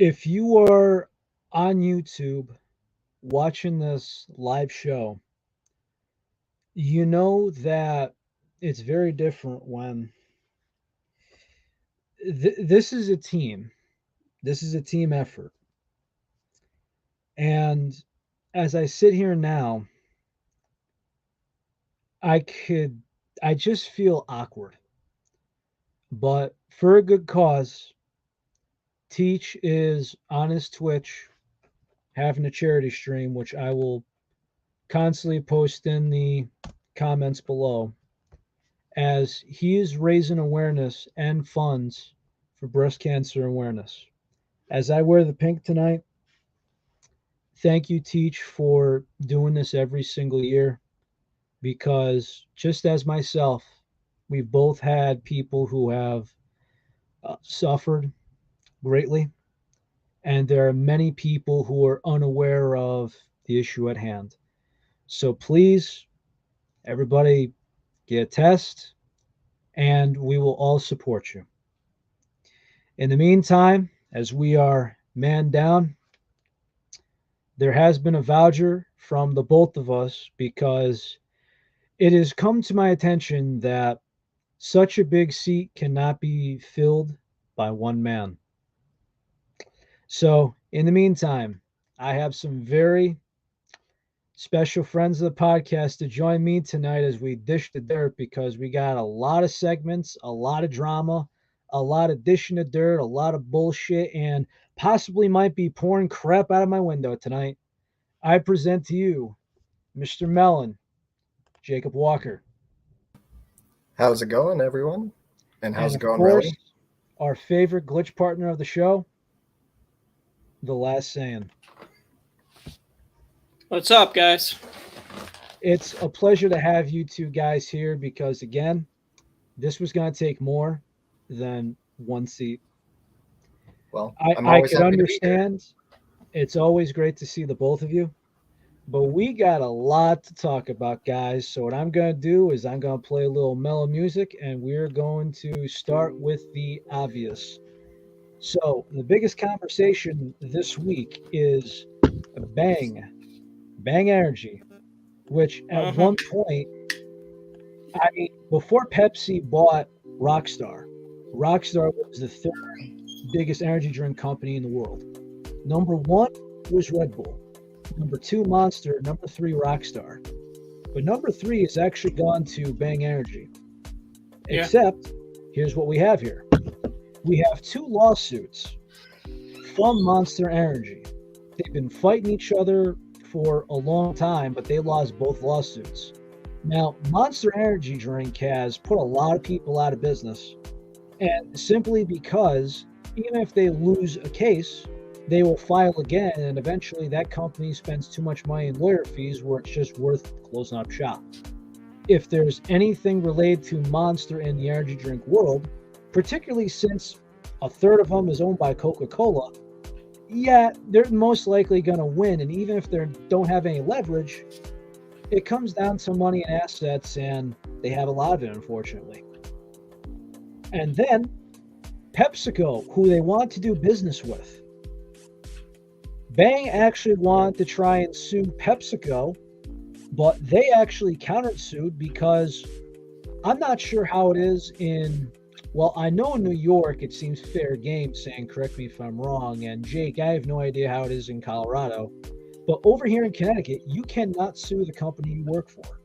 If you are on YouTube watching this live show, you know that it's very different when this is a team. This is a team effort. And as I sit here now, I could, I just feel awkward. But for a good cause, Teach is on his Twitch having a charity stream, which I will constantly post in the comments below, as he is raising awareness and funds for breast cancer awareness. As I wear the pink tonight, thank you, Teach, for doing this every single year because just as myself, we've both had people who have suffered greatly, and there are many people who are unaware of the issue at hand. So please, everybody, get a test, and we will all support you. In the meantime, as we are man down, there has been a voucher from the both of us because it has come to my attention that such a big seat cannot be filled by one man. So, in the meantime, I have some very special friends of the podcast to join me tonight as we dish the dirt because we got a lot of segments, a lot of drama, a lot of dishing the dirt, a lot of bullshit, and possibly might be pouring crap out of my window tonight. I present to you Mr. Mellon, Jacob Walker, How's it going, everyone? And how's and it of going, course, Relly? our favorite glitch partner of the show, the last Saiyan. What's up, guys? It's a pleasure to have you two guys here because, again, this was going to take more than one seat. Well, I, I'm I always could happy to be here. understand. It's always great to see the both of you, but we got a lot to talk about, guys. So, what I'm going to do is I'm going to play a little mellow music and we're going to start with the obvious. So, the biggest conversation this week is Bang Energy, which at one point, I mean, before Pepsi bought Rockstar, Rockstar was the third biggest energy drink company in the world. Number one was Red Bull. Number two, Monster. Number three, Rockstar. But number three has actually gone to Bang Energy. Yeah. Except, here's what we have here. We have two lawsuits from Monster Energy. They've been fighting each other for a long time, but they lost both lawsuits. Now, Monster Energy drink has put a lot of people out of business, and simply because even if they lose a case, they will file again, and eventually that company spends too much money in lawyer fees where it's just worth closing up shop. If there's anything related to Monster in the energy drink world, particularly since a third of them is owned by Coca-Cola, yeah, they're most likely going to win, and even if they don't have any leverage, it comes down to money and assets, and they have a lot of it, unfortunately. And then PepsiCo, who they want to do business with. Bang actually wanted to try and sue PepsiCo, but they actually countersued because I'm not sure how it is in, well, I know in New York it seems fair game, saying correct me if I'm wrong, and Jake, I have no idea how it is in Colorado. But over here in Connecticut, you cannot sue the company you work for.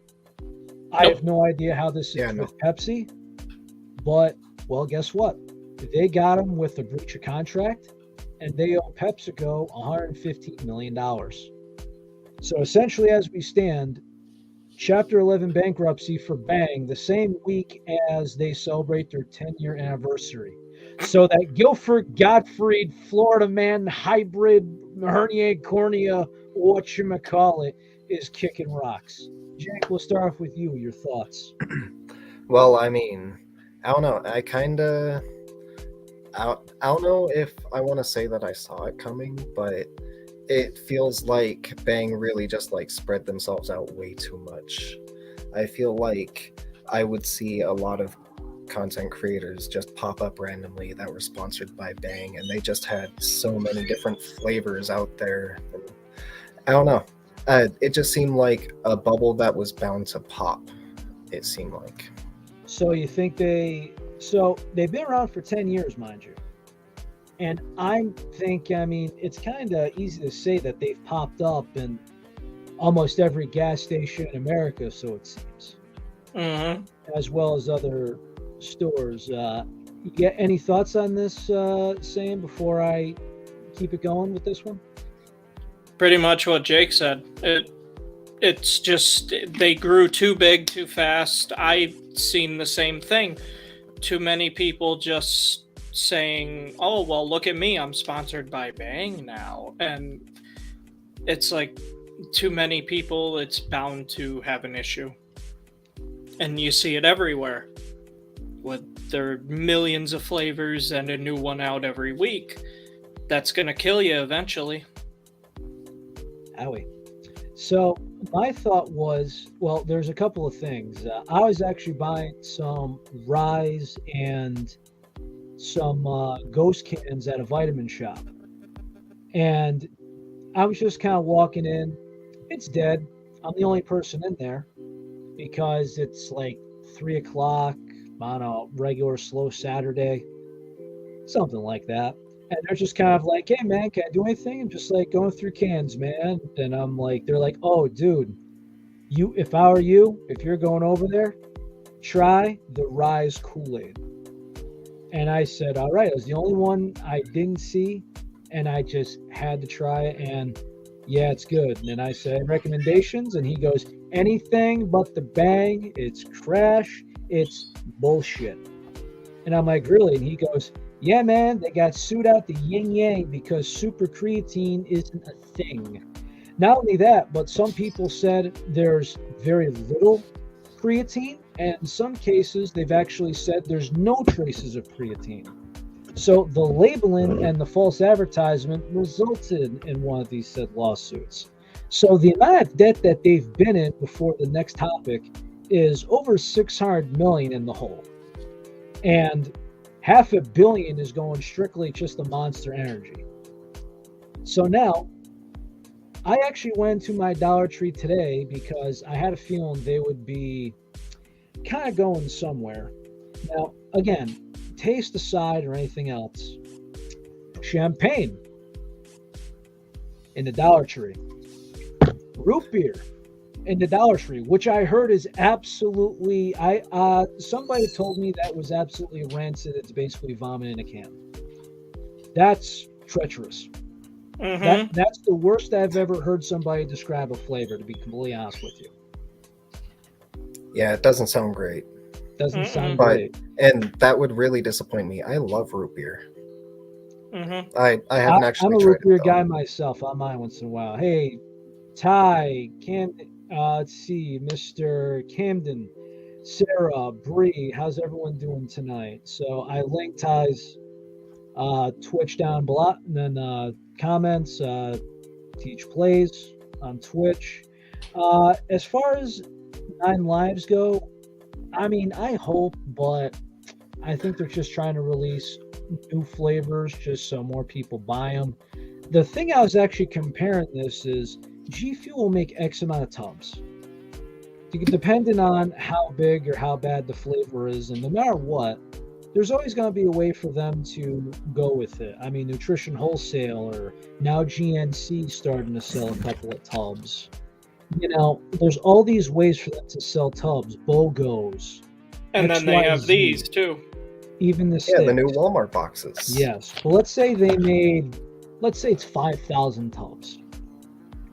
I have no idea how this is with Pepsi, but, well, guess what? They got them with a breach of contract, and they owe PepsiCo $115 million. So essentially, as we stand, Chapter 11 bankruptcy for Bang the same week as they celebrate their 10-year anniversary. So that Guilford Gottfried, Florida man, hybrid, herniated cornea, whatchamacallit, is kicking rocks. Jake, we'll start off with you. Your thoughts? Well, I mean, I don't know. I don't know if I want to say that I saw it coming, but it feels like Bang really just like spread themselves out way too much. I feel like I would see a lot of content creators just pop up randomly that were sponsored by Bang, and they just had so many different flavors out there. I don't know. It just seemed like a bubble that was bound to pop. It seemed like. So you think they've been around for 10 years, mind you. And I mean, it's kind of easy to say that they've popped up in almost every gas station in America, so it seems, as well as other stores. You get any thoughts on this, Sam, before I keep it going with this one? Pretty much what Jake said. It's just they grew too big too fast. I've seen the same thing. Too many people just saying, oh, well, look at me, I'm sponsored by Bang now. And it's like too many people, it's bound to have an issue. And you see it everywhere. With their millions of flavors and a new one out every week. That's going to kill you eventually. Howie. So my thought was, well, there's a couple of things. I was actually buying some Rise and some Ghost cans at a vitamin shop. And I was just kind of walking in. It's dead. I'm the only person in there because it's like 3 o'clock on a regular slow Saturday, something like that. And they're just kind of like, hey, man, can I do anything? I'm just like going through cans, man. And I'm like, they're like, oh, dude, if I were you, if you're going over there, try the Rise Kool-Aid. And I said, all right, it was the only one I didn't see. And I just had to try it. And yeah, it's good. And then I said, recommendations. And he goes, anything but the Bang. It's trash. It's bullshit. And I'm like, really? And he goes, yeah, man, they got sued out the yin yang because super creatine isn't a thing. Not only that, but some people said there's very little creatine, and in some cases, they've actually said there's no traces of creatine. So the labeling and the false advertisement resulted in one of these said lawsuits. So the amount of debt that they've been in before the next topic is over $600 million in the hole. And $500 million is going strictly just to Monster Energy. So now, I actually went to my Dollar Tree today because I had a feeling they would be kind of going somewhere. Now, again, taste aside or anything else, champagne in the Dollar Tree, root beer in the Dollar Tree, which I heard is absolutely, somebody told me that was absolutely rancid. It's basically vomit in a can. That's treacherous. That's the worst I've ever heard somebody describe a flavor, to be completely honest with you. Yeah, it doesn't sound great. Doesn't sound great. And that would really disappoint me. I love root beer. I haven't actually I'm a tried root beer it, guy myself. I mind once in a while. Hey, Ty, let's see, Mr. Camden, Sarah, Bree, how's everyone doing tonight? So I linked Ty's Twitch down below, and then comments, Teach Plays on Twitch. As far as 9 Lives go, I mean, I hope, but I think they're just trying to release new flavors just so more people buy them. The thing I was actually comparing this is G Fuel will make X amount of tubs. Depending on how big or how bad the flavor is, and no matter what, there's always going to be a way for them to go with it. I mean, Nutrition Wholesale, or now GNC starting to sell a couple of tubs. You know, there's all these ways for them to sell tubs, BOGOs. And then they have these too. Even the Yeah, sticks. the new Walmart boxes. Yes. But let's say it's 5,000 tubs.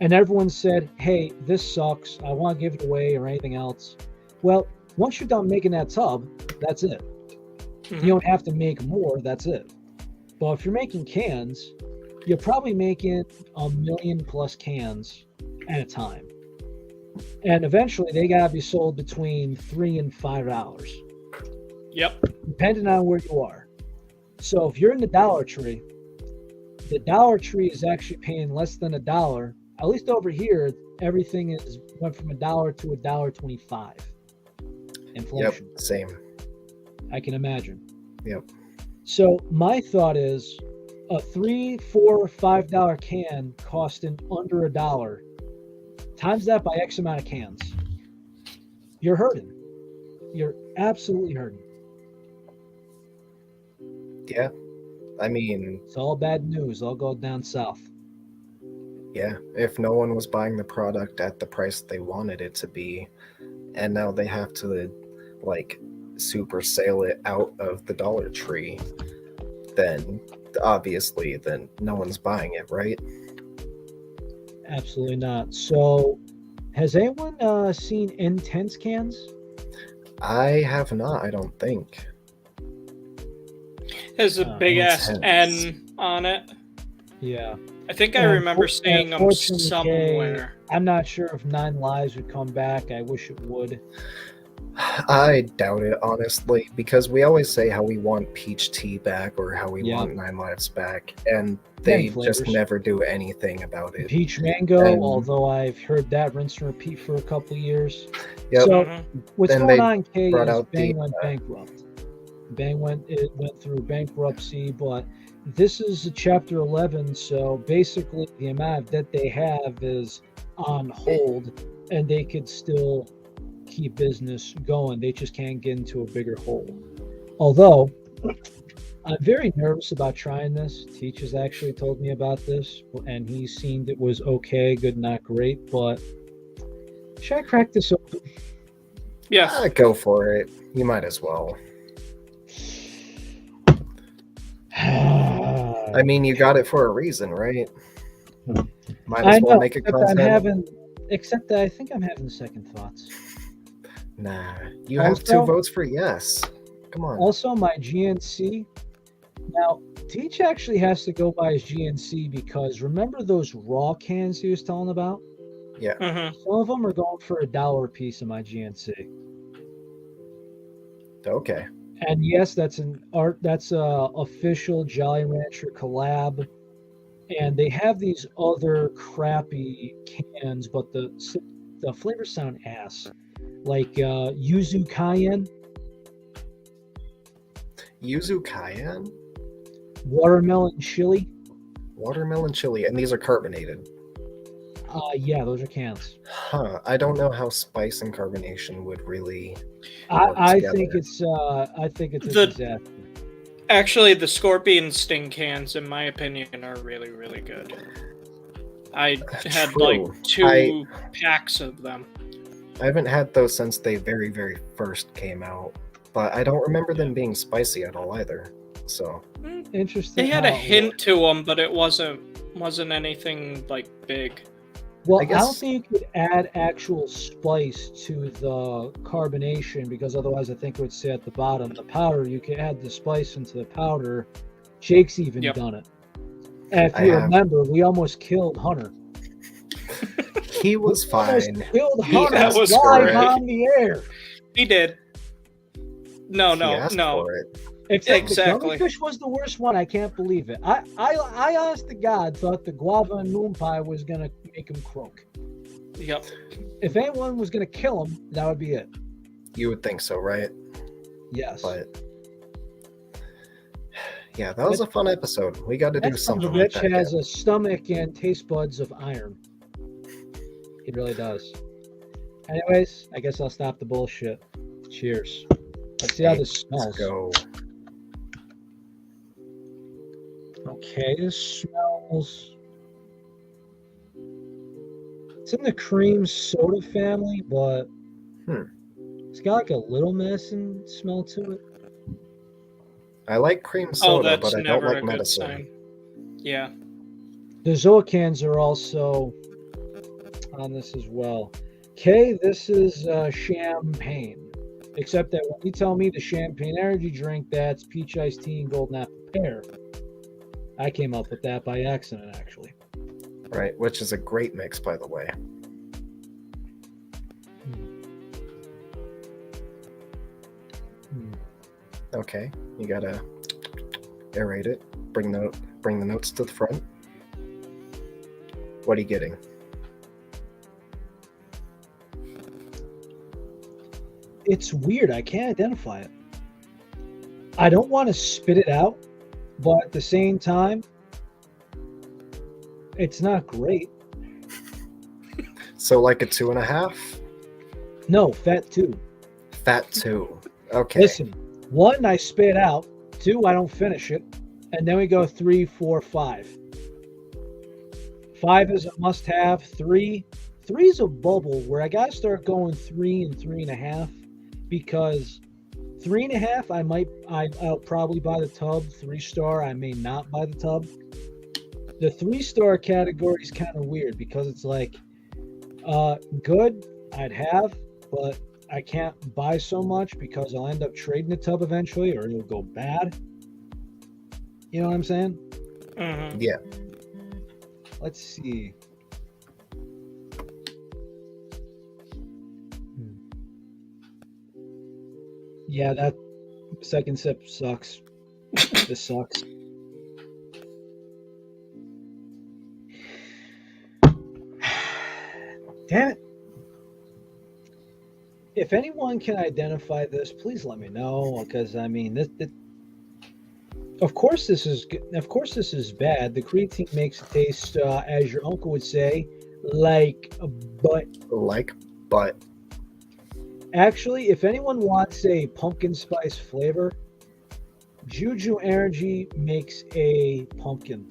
And everyone said, hey, this sucks. I want to give it away or anything else. Well, once you're done making that tub, that's it. You don't have to make more. That's it. But if you're making cans, you're probably making 1 million plus cans at a time. And eventually they got to be sold between $3 and $5. Yep. Depending on where you are. So if you're in the Dollar Tree is actually paying less than $1. At least over here, everything went from $1 to $1.25. Inflation. Yep, same. I can imagine. Yep. So my thought is a $3, $4, $5 can costing under $1. Times that by X amount of cans. You're hurting. You're absolutely hurting. Yeah. I mean, It's all bad news. I'll go down south. yeah, if no one was buying the product at the price they wanted it to be, and now they have to like super sale it out of the Dollar Tree, then obviously then no one's buying it, right? Absolutely not. So, has anyone seen Intense cans? I have not, I don't think. There's a big ass Intense. N on it. Yeah. I think I remember seeing them Unfortunately, somewhere. I'm not sure if 9 Lives would come back. I wish it would. I doubt it, honestly, because we always say how we want peach tea back or how we Yeah. want 9 Lives back, and they flavors. just never do anything about it. Peach mango, And- although I've heard that rinse and repeat for a couple of years. Yep. So Mhm. what's Then going they on, Kay, brought is out Bang the, went bankrupt. Bang went through bankruptcy, but this is a Chapter 11, so basically the amount of debt they have is on hold, and they could still keep business going. They just can't get into a bigger hole. Although I'm very nervous about trying this. Teach has actually told me about this, and he seemed it was okay, good, not great. But should I crack this open? Yes. Go for it. You might as well. I mean, you got it for a reason, right? Might I as well know, make it except that I think I'm having second thoughts. Nah, you have 2 Also- votes for yes. Come on. Also, my GNC. Now, Teach actually has to go by his GNC because remember those raw cans he was telling about? Mhm. Some of them are going for $1 a piece in my GNC. Okay. And yes, that's a official Jolly Rancher collab. And they have these other crappy cans, but the flavors sound ass. Like Yuzu Cayenne, Yuzu Cayenne? Watermelon Chili. Watermelon chili, and these are carbonated. Yeah, those are cans. Huh. I don't know how spice and carbonation would really. I together. think it's a The- disaster. Actually, the Scorpion Sting cans, in my opinion, are really, really good. I had True. like 2 packs of them. I haven't had those since they very, very first came out, but I don't remember them being spicy at all either. So Interesting. They had a how it hint works. to them, but it wasn't anything like big. Well, I I don't guess- think you could add actual spice to the carbonation because otherwise I think it would stay at the bottom. The powder, you could add the spice into the powder. Jake's even Yep. done it. And if I you have. remember, we almost killed Hunter. He was We almost fine. killed He Hunter asked live for it. on the air. He did. No, He no, asked no. for it. Except Exactly. the Gummy Fish was the worst one. I can't believe it. I honest to God thought the guava and moon pie was gonna make him croak. Yep. If anyone was gonna kill him, that would be it. You would think so, right? Yes. But yeah, that was a fun episode. We got to do That son of something a like bitch that. has again. a stomach and taste buds of iron. He really does. Anyways, I guess I'll stop the bullshit. Cheers. Let's see how Hey, this smells. Let's go. Okay, this smells. It's in the cream soda family, but it's got like a little medicine smell to it. I like cream Oh, soda, that's but I don't never like a good medicine. sign. Yeah. The Zoa cans are also on this as well. Okay, this is champagne. Except that when you tell me the champagne energy drink, that's peach iced tea and golden apple pear. I came up with that by accident, actually. Right, which is a great mix, by the way. Okay, you gotta aerate it. Bring the notes to the front. What are you getting? It's weird. I can't identify it. I don't want to spit it out, but at the same time, it's not great. So like a 2.5? No, fat 2. Fat 2. Okay. Listen, 1, I spit out. 2, I don't finish it. And then we go 3, 4, 5. 5 is a must-have. 3 is a bubble where I gotta start going 3 and 3.5 because 3.5 I'll probably buy the tub. 3-star I may not buy the tub. The 3-star category is kind of weird because it's like good I'd have, but I can't buy so much because I'll end up trading the tub eventually or it'll go bad. You know what I'm saying? Mm-hmm. Yeah. Let's see. Yeah, that second sip sucks. This sucks. Damn it. If anyone can identify this, please let me know because I mean this of course this is bad. The creatine makes it taste as your uncle would say like a butt. Like butt. Actually, if anyone wants a pumpkin spice flavor, Juju Energy makes a pumpkin.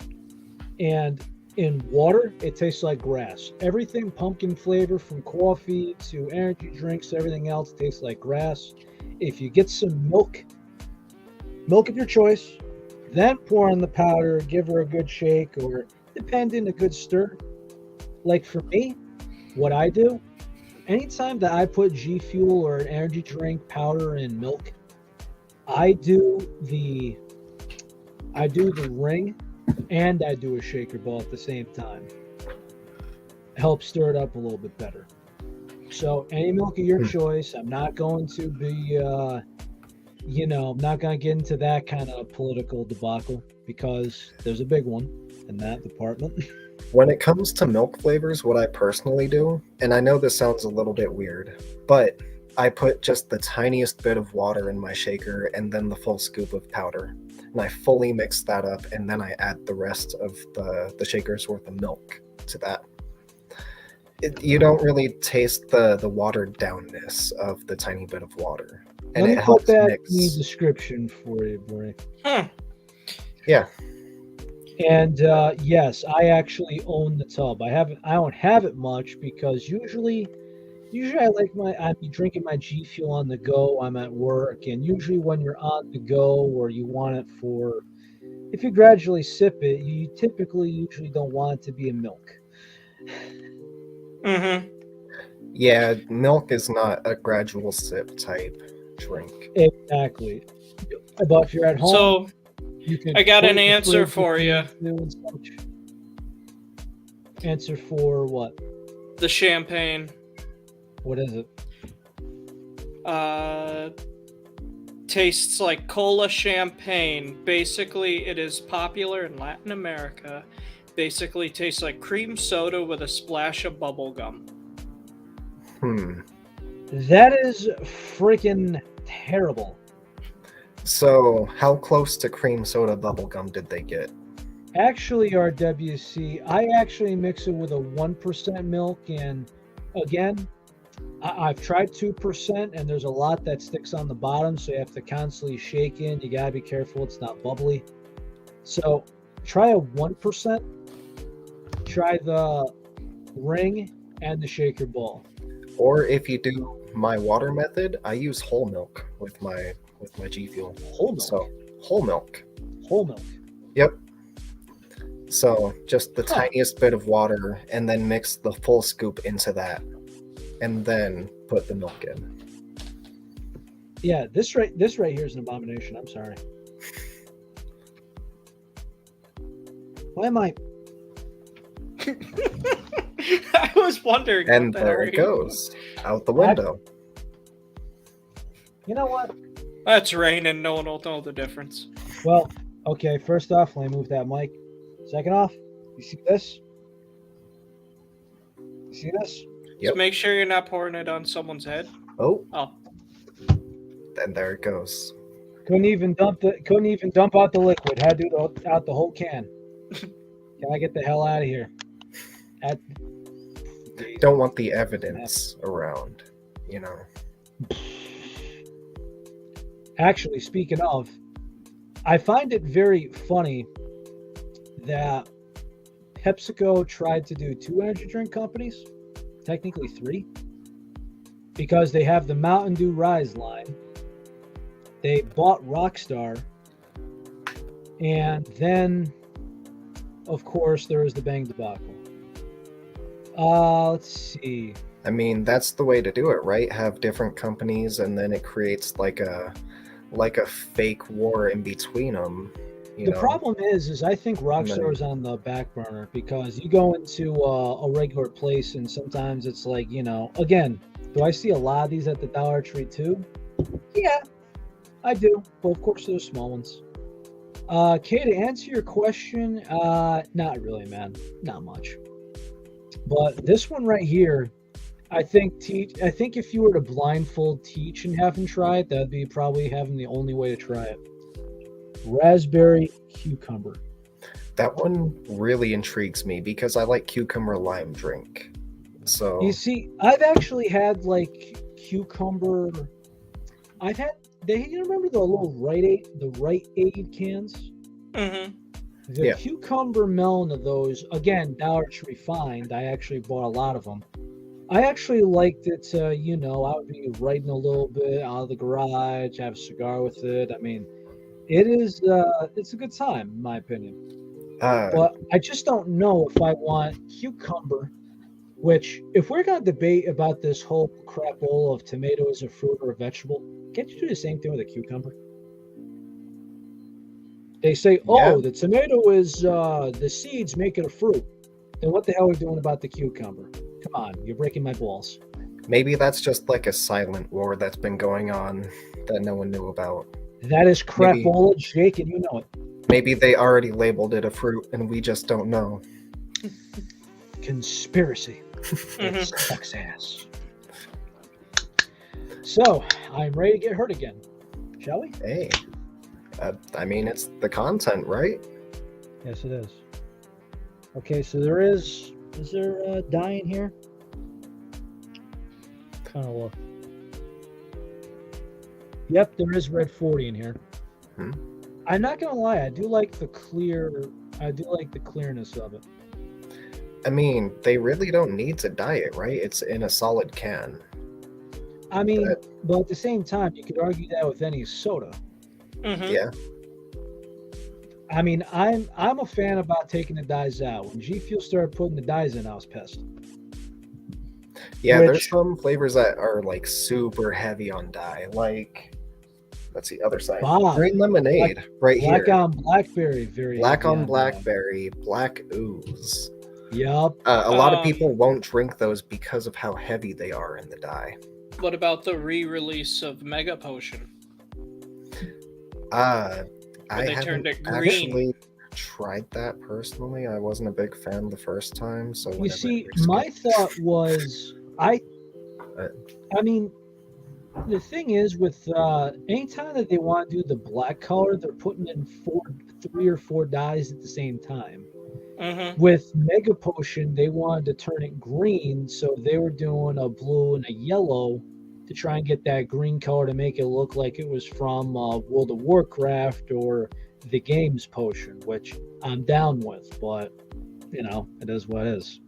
And in water, it tastes like grass. Everything pumpkin flavor from coffee to energy drinks to everything else tastes like grass. If you get some milk of your choice, then pour in the powder, give her a good shake or depending a good stir. Like for me, what I do, anytime that I put G Fuel or an energy drink powder in milk, I do the ring and I do a shaker ball at the same time. Help stir it up a little bit better. So any milk of your choice. I'm not going to be, I'm not going to get into that kind of political debacle because there's a big one in that department. When it comes to milk flavors, what I personally do, and I know this sounds a little bit weird, but I put just the tiniest bit of water in my shaker and then the full scoop of powder. And I fully mix that up, and then I add the rest of the shaker's worth of milk to that. You don't really taste the watered downness of the tiny bit of water. And Let it me helps put that mix. in the description for you, Bray. Yeah. And yes, I actually own the tub. I don't have it much because usually I'd be drinking my G Fuel on the go. I'm at work, and usually when you're on the go or you want it for, if you gradually sip it, you typically usually don't want it to be in milk. Mm-hmm. Yeah, milk is not a gradual sip type drink. Exactly. But if you're at home, So you can. I got put an it in the answer fridge for if you. need to and such. Answer for what? The champagne. What is it? Tastes like cola champagne. Basically, it is popular in Latin America. Basically tastes like cream soda with a splash of bubble gum. That is freaking terrible. So, how close to cream soda bubblegum did they get? Actually, RWC, I actually mix it with a 1% milk, and again, I've tried 2%, and there's a lot that sticks on the bottom, so you have to constantly shake in. You gotta be careful it's not bubbly. So try a 1%. Try the ring and the shaker ball. Or if you do my water method, I use whole milk with my G Fuel. Whole milk. So whole milk. Whole milk. Yep. So just the tiniest bit of water, and then mix the full scoop into that, and then put the milk in. Yeah, this right here is an abomination. I'm sorry. Why am I? I was wondering. And what the there hell it you- goes, out the window. You know what? That's raining. No one will know the difference. Well, okay. First off, let me move that mic. Second off, you see this? You see this? Yep. Just make sure you're not pouring it on someone's head. Oh, Oh, and there it goes. Couldn't even dump out the liquid. Had to do out the whole can. Can I get the hell out of here? Don't want the evidence around, you know. Actually, speaking of, I find it very funny that PepsiCo tried to do 2 energy drink companies, technically 3, because they have the Mountain Dew Rise line. They bought Rockstar, and then, of course, there was the Bang debacle. Let's see. I mean, that's the way to do it, right? Have different companies, and then it creates like a fake war in between them. The problem is I think Rockstar is on the back burner, because you go into a regular place and sometimes it's like, you know, again, do I see a lot of these at the Dollar Tree too? Yeah, I do. But of course, there's small ones. Kay, to answer your question, not really, man. Not much. But this one right here, I think if you were to blindfold Teach and have him try it, that'd be probably having the only way to try it. Raspberry cucumber. That one really intrigues me because I like cucumber lime drink. So you see, I've actually had like cucumber. You remember the little Rite Aid cans? Mm-hmm. The cucumber melon of those, again, Dollar Tree find. I actually bought a lot of them. I actually liked it. You know, I would be riding a little bit out of the garage, have a cigar with it. I mean, it's a good time, in my opinion. But I just don't know if I want cucumber, which, if we're going to debate about this whole crapola of tomato as a fruit or a vegetable, can't you do the same thing with a cucumber? They say, the tomato is the seeds make it a fruit. Then what the hell are we doing about the cucumber? Come on, you're breaking my balls. Maybe that's just like a silent war that's been going on that no one knew about. That is crapola, Jake, and you know it. Maybe they already labeled it a fruit and we just don't know. Conspiracy. It sucks ass. So, I'm ready to get hurt again. Shall we? Hey. I mean, it's the content, right? Yes, it is. Okay, so is there dye in here? Kind of look. Yep, there is red 40 in here. I'm not gonna lie, I do like the clearness of it. I mean, they really don't need to dye it, right? It's in a solid can. I mean, but at the same time, you could argue that with any soda. Mm-hmm. Yeah. I mean, I'm a fan about taking the dyes out. When G Fuel started putting the dyes in, I was pissed. Yeah, there's some flavors that are like super heavy on dye. Like, let's see, other side. Green lemonade, right here. Black on blackberry, Black on blackberry, black ooze. Yep. A lot of people won't drink those because of how heavy they are in the dye. What about the re-release of Mega Potion? I haven't actually tried that personally. I wasn't a big fan the first time. So you see, my thought was, I mean, the thing is with anytime that they want to do the black color, they're putting in 3 or 4 dyes at the same time. Mm-hmm. With Mega Potion, they wanted to turn it green, so they were doing a blue and a yellow to try and get that green color to make it look like it was from World of Warcraft or the game's potion, which I'm down with, but, you know, it is what it is.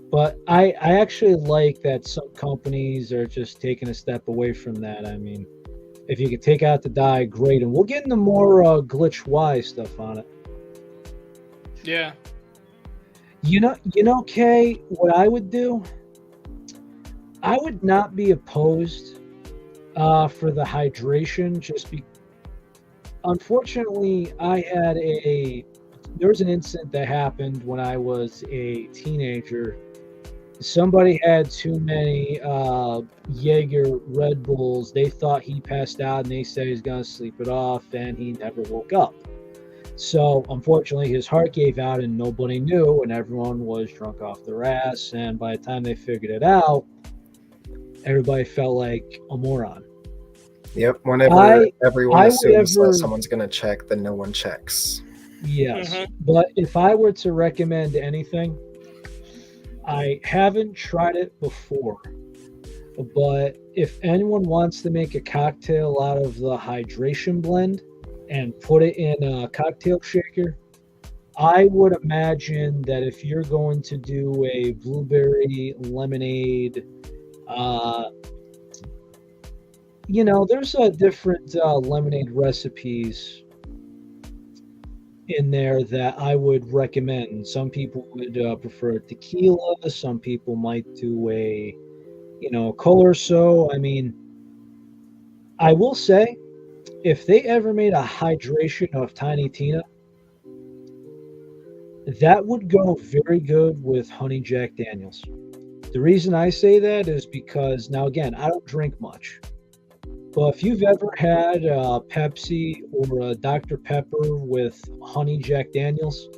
But I actually like that some companies are just taking a step away from that. I mean, if you could take out the dye, great. And we'll get into more Glitch Y stuff on it. Yeah. You know, Kay, what I would do? I would not be opposed for the hydration. Unfortunately, there was an incident that happened when I was a teenager. Somebody had too many Jaeger Red Bulls. They thought he passed out, and they said he was going to sleep it off, and he never woke up. So, unfortunately, his heart gave out, and nobody knew, and everyone was drunk off their ass. And by the time they figured it out, everybody felt like a moron. Yep. Whenever I everyone would assumes ever- that someone's going to check, then no one checks. Yes, Mhm. but if I were to recommend anything, I haven't tried it before, but if anyone wants to make a cocktail out of the hydration blend and put it in a cocktail shaker, I would imagine that if you're going to do a blueberry lemonade, there's different lemonade recipes in there that I would recommend. Some people would prefer tequila. Some people might do a, colorso. I mean, I will say, if they ever made a hydration of Tiny Tina, that would go very good with Honey Jack Daniels. The reason I say that is because, now again, I don't drink much. But if you've ever had a Pepsi or a Dr. Pepper with Honey Jack Daniels,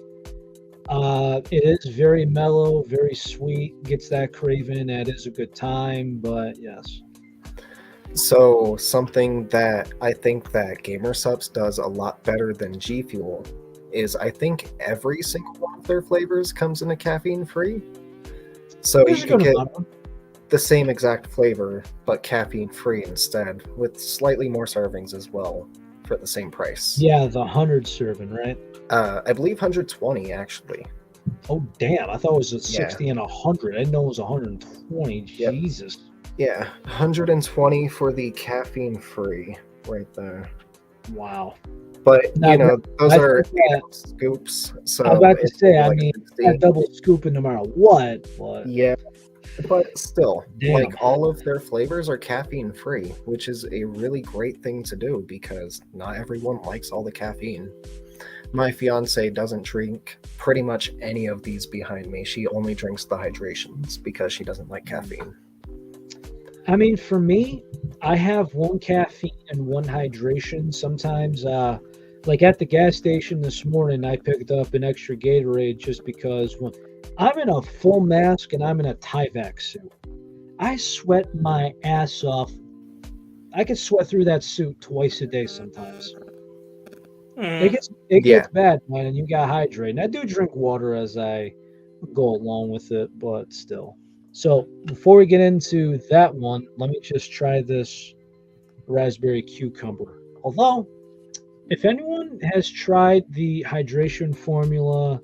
it is very mellow, very sweet, gets that craving. That is a good time, but yes. So something that I think that Gamer Subs does a lot better than G Fuel is I think every single one of their flavors comes in a caffeine free. So There's you a can good get amount of them. the same exact flavor, but caffeine free instead, with slightly more servings as well for the same price. Yeah, the 100 serving, right? I believe 120 actually. Oh, damn. I thought it was a 60 and 100. I didn't know it was 120. Yep. Jesus. Yeah, 120 for the caffeine free right there. Wow. But Now, those I are think that- scoops. So I'm about to it's say, like I mean, 60. that double scooping no matter what, but Yeah, but still, Damn. like all of their flavors are caffeine free, which is a really great thing to do because not everyone likes all the caffeine. My fiance doesn't drink pretty much any of these behind me. She only drinks the hydrations because she doesn't like caffeine. I mean, for me, I have one caffeine and one hydration. Sometimes, like at the gas station this morning, I picked up an extra Gatorade just because when I'm in a full mask and I'm in a Tyvek suit, I sweat my ass off. I can sweat through that suit twice a day sometimes. Mm. It gets bad, man, and you got to hydrate. And I do drink water as I go along with it, but still. So before we get into that one, let me just try this raspberry cucumber. Although, if anyone has tried the hydration formula,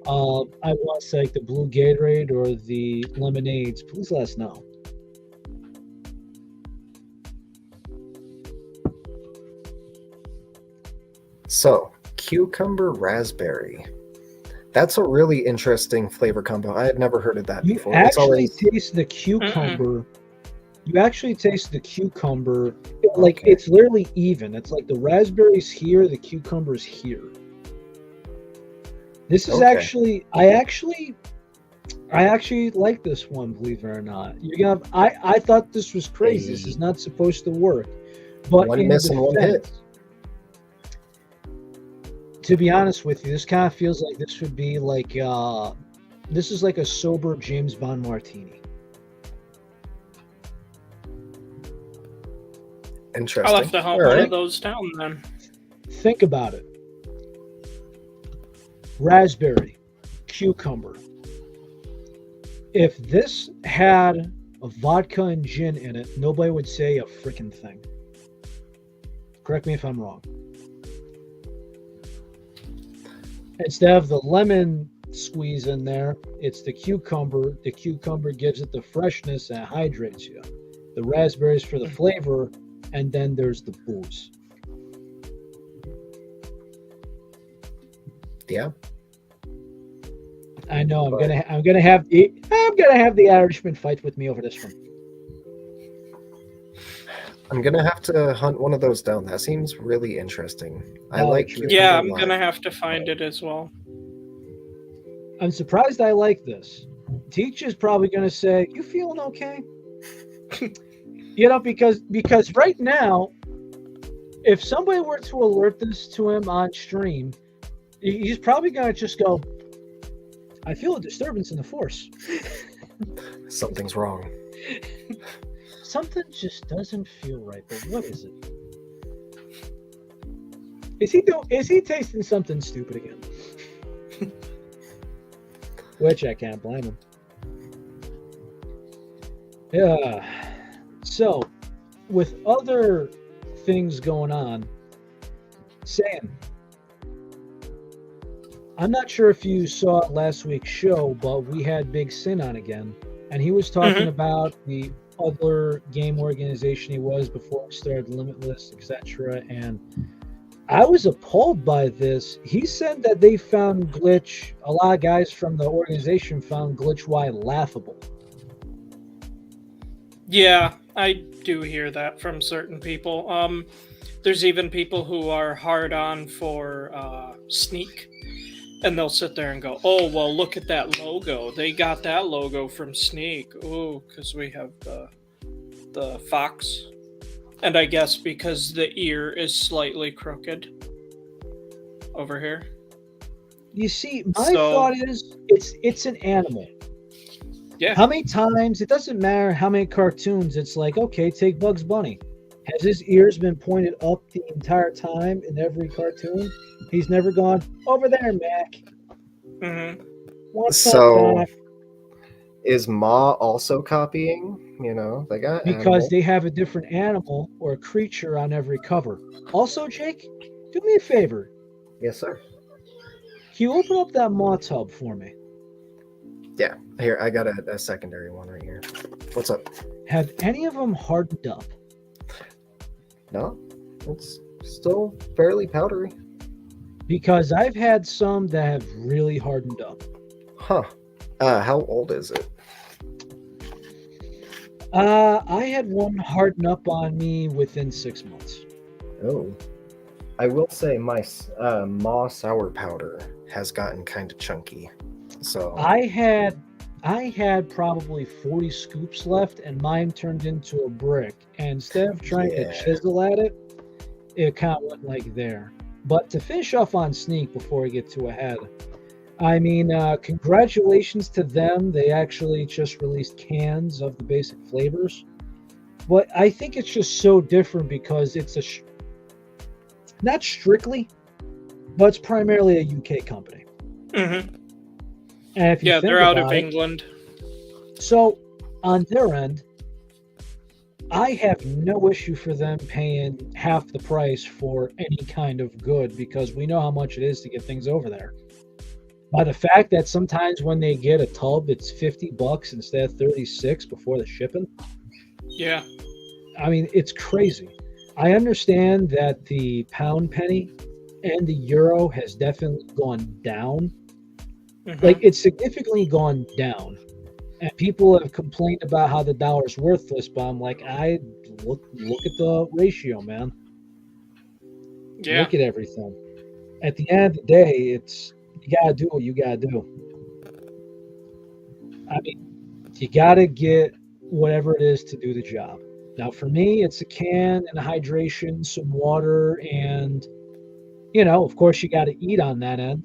I want to say like the blue Gatorade or the lemonades, please let us know. So, cucumber raspberry. That's a really interesting flavor combo. I had never heard of that You before. actually taste the cucumber. You actually taste the cucumber. Like it's literally even. It's like the raspberries here, the cucumbers here. This is actually, I actually like this one, believe it or not. I thought this was crazy. This is not supposed to work. But one miss and one hit. To be honest with you, this kind of feels like this would be like this is like a sober James Bond martini. Oh, interesting. I'll have to hunt one of those down then. Think about it. Raspberry, cucumber. If this had a vodka and gin in it, nobody would say a freaking thing. Correct me if I'm wrong. Instead of the lemon squeeze in there, it's the cucumber. The cucumber gives it the freshness and hydrates you. The raspberries for the flavor, and then there's the booze. Yeah. I know I'm gonna have the Irishman fight with me over this one. I'm gonna have to hunt one of those down. That seems really interesting. I like cucumber Yeah, I'm lime. gonna have to find it as well. I'm surprised I like this. Teach is probably gonna say, "You feeling okay?" Because right now, if somebody were to alert this to him on stream, he's probably gonna just go, "I feel a disturbance in the force." Something's wrong. something just doesn't feel right. But what is it? Is he tasting something stupid again? Which I can't blame him. Yeah. So, with other things going on, Saiyan, I'm not sure if you saw last week's show, but we had Big Sin on again, and he was talking about the other game organization he was before he started Limitless, etc. And I was appalled by this. He said that they found Glitch, a lot of guys from the organization found Glitch Y laughable. Yeah, I do hear that from certain people. There's even people who are hard on for Sneak, and they'll sit there and go, "Oh, well, look at that logo. They got that logo from Sneak. Oh, because we have the fox." And I guess because the ear is slightly crooked over here. You see, my thought is it's an animal. Yeah. How many times, it doesn't matter how many cartoons, it's like, okay, take Bugs Bunny. Has his ears been pointed up the entire time in every cartoon? He's never gone, over there, Mac. Mm-hmm. What's So, up, Doc? is Ma also copying? You know, they got Because animal. they have a different animal or a creature on every cover. Also, Jake, do me a favor. Yes, sir. Can you open up that Maw tub for me? Yeah, here, I got a secondary one right here. What's up? Have any of them hardened up? No, it's still fairly powdery. Because I've had some that have really hardened up. Huh. How old is it? I had one harden up on me within 6 months. Oh. I will say my Ma sour powder has gotten kind of chunky. So I had probably 40 scoops left, and mine turned into a brick. And instead of trying to chisel at it, it kind of went like there. But to finish off on Sneak before we get too ahead, I mean, congratulations to them. They actually just released cans of the basic flavors. But I think it's just so different because it's not strictly, but it's primarily a UK company. Mm-hmm. And if you think they're out of about it, England. So on their end, I have no issue for them paying half the price for any kind of good because we know how much it is to get things over there. By the fact that sometimes when they get a tub, it's $50 instead of $36 before the shipping. Yeah. I mean, it's crazy. I understand that the pound penny and the euro has definitely gone down. Mm-hmm. Like, it's significantly gone down. And people have complained about how the dollar's worthless, but I'm like, I look at the ratio, man. Yeah. Look at everything. At the end of the day, it's you gotta do what you gotta do. I mean, you gotta get whatever it is to do the job. Now, for me, it's a can and a hydration, some water, and of course, you gotta eat on that end.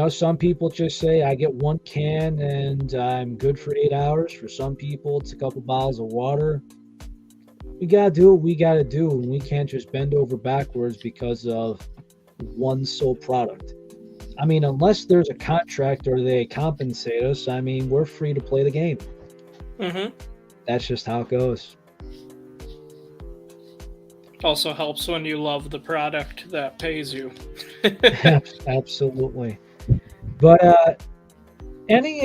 Some people just say, I get one can and I'm good for 8 hours. For some people, it's a couple bottles of water. We got to do what we got to do, and we can't just bend over backwards because of one sole product. I mean, unless there's a contract or they compensate us, I mean, we're free to play the game. Mm-hmm. That's just how it goes. Also helps when you love the product that pays you. Absolutely. But any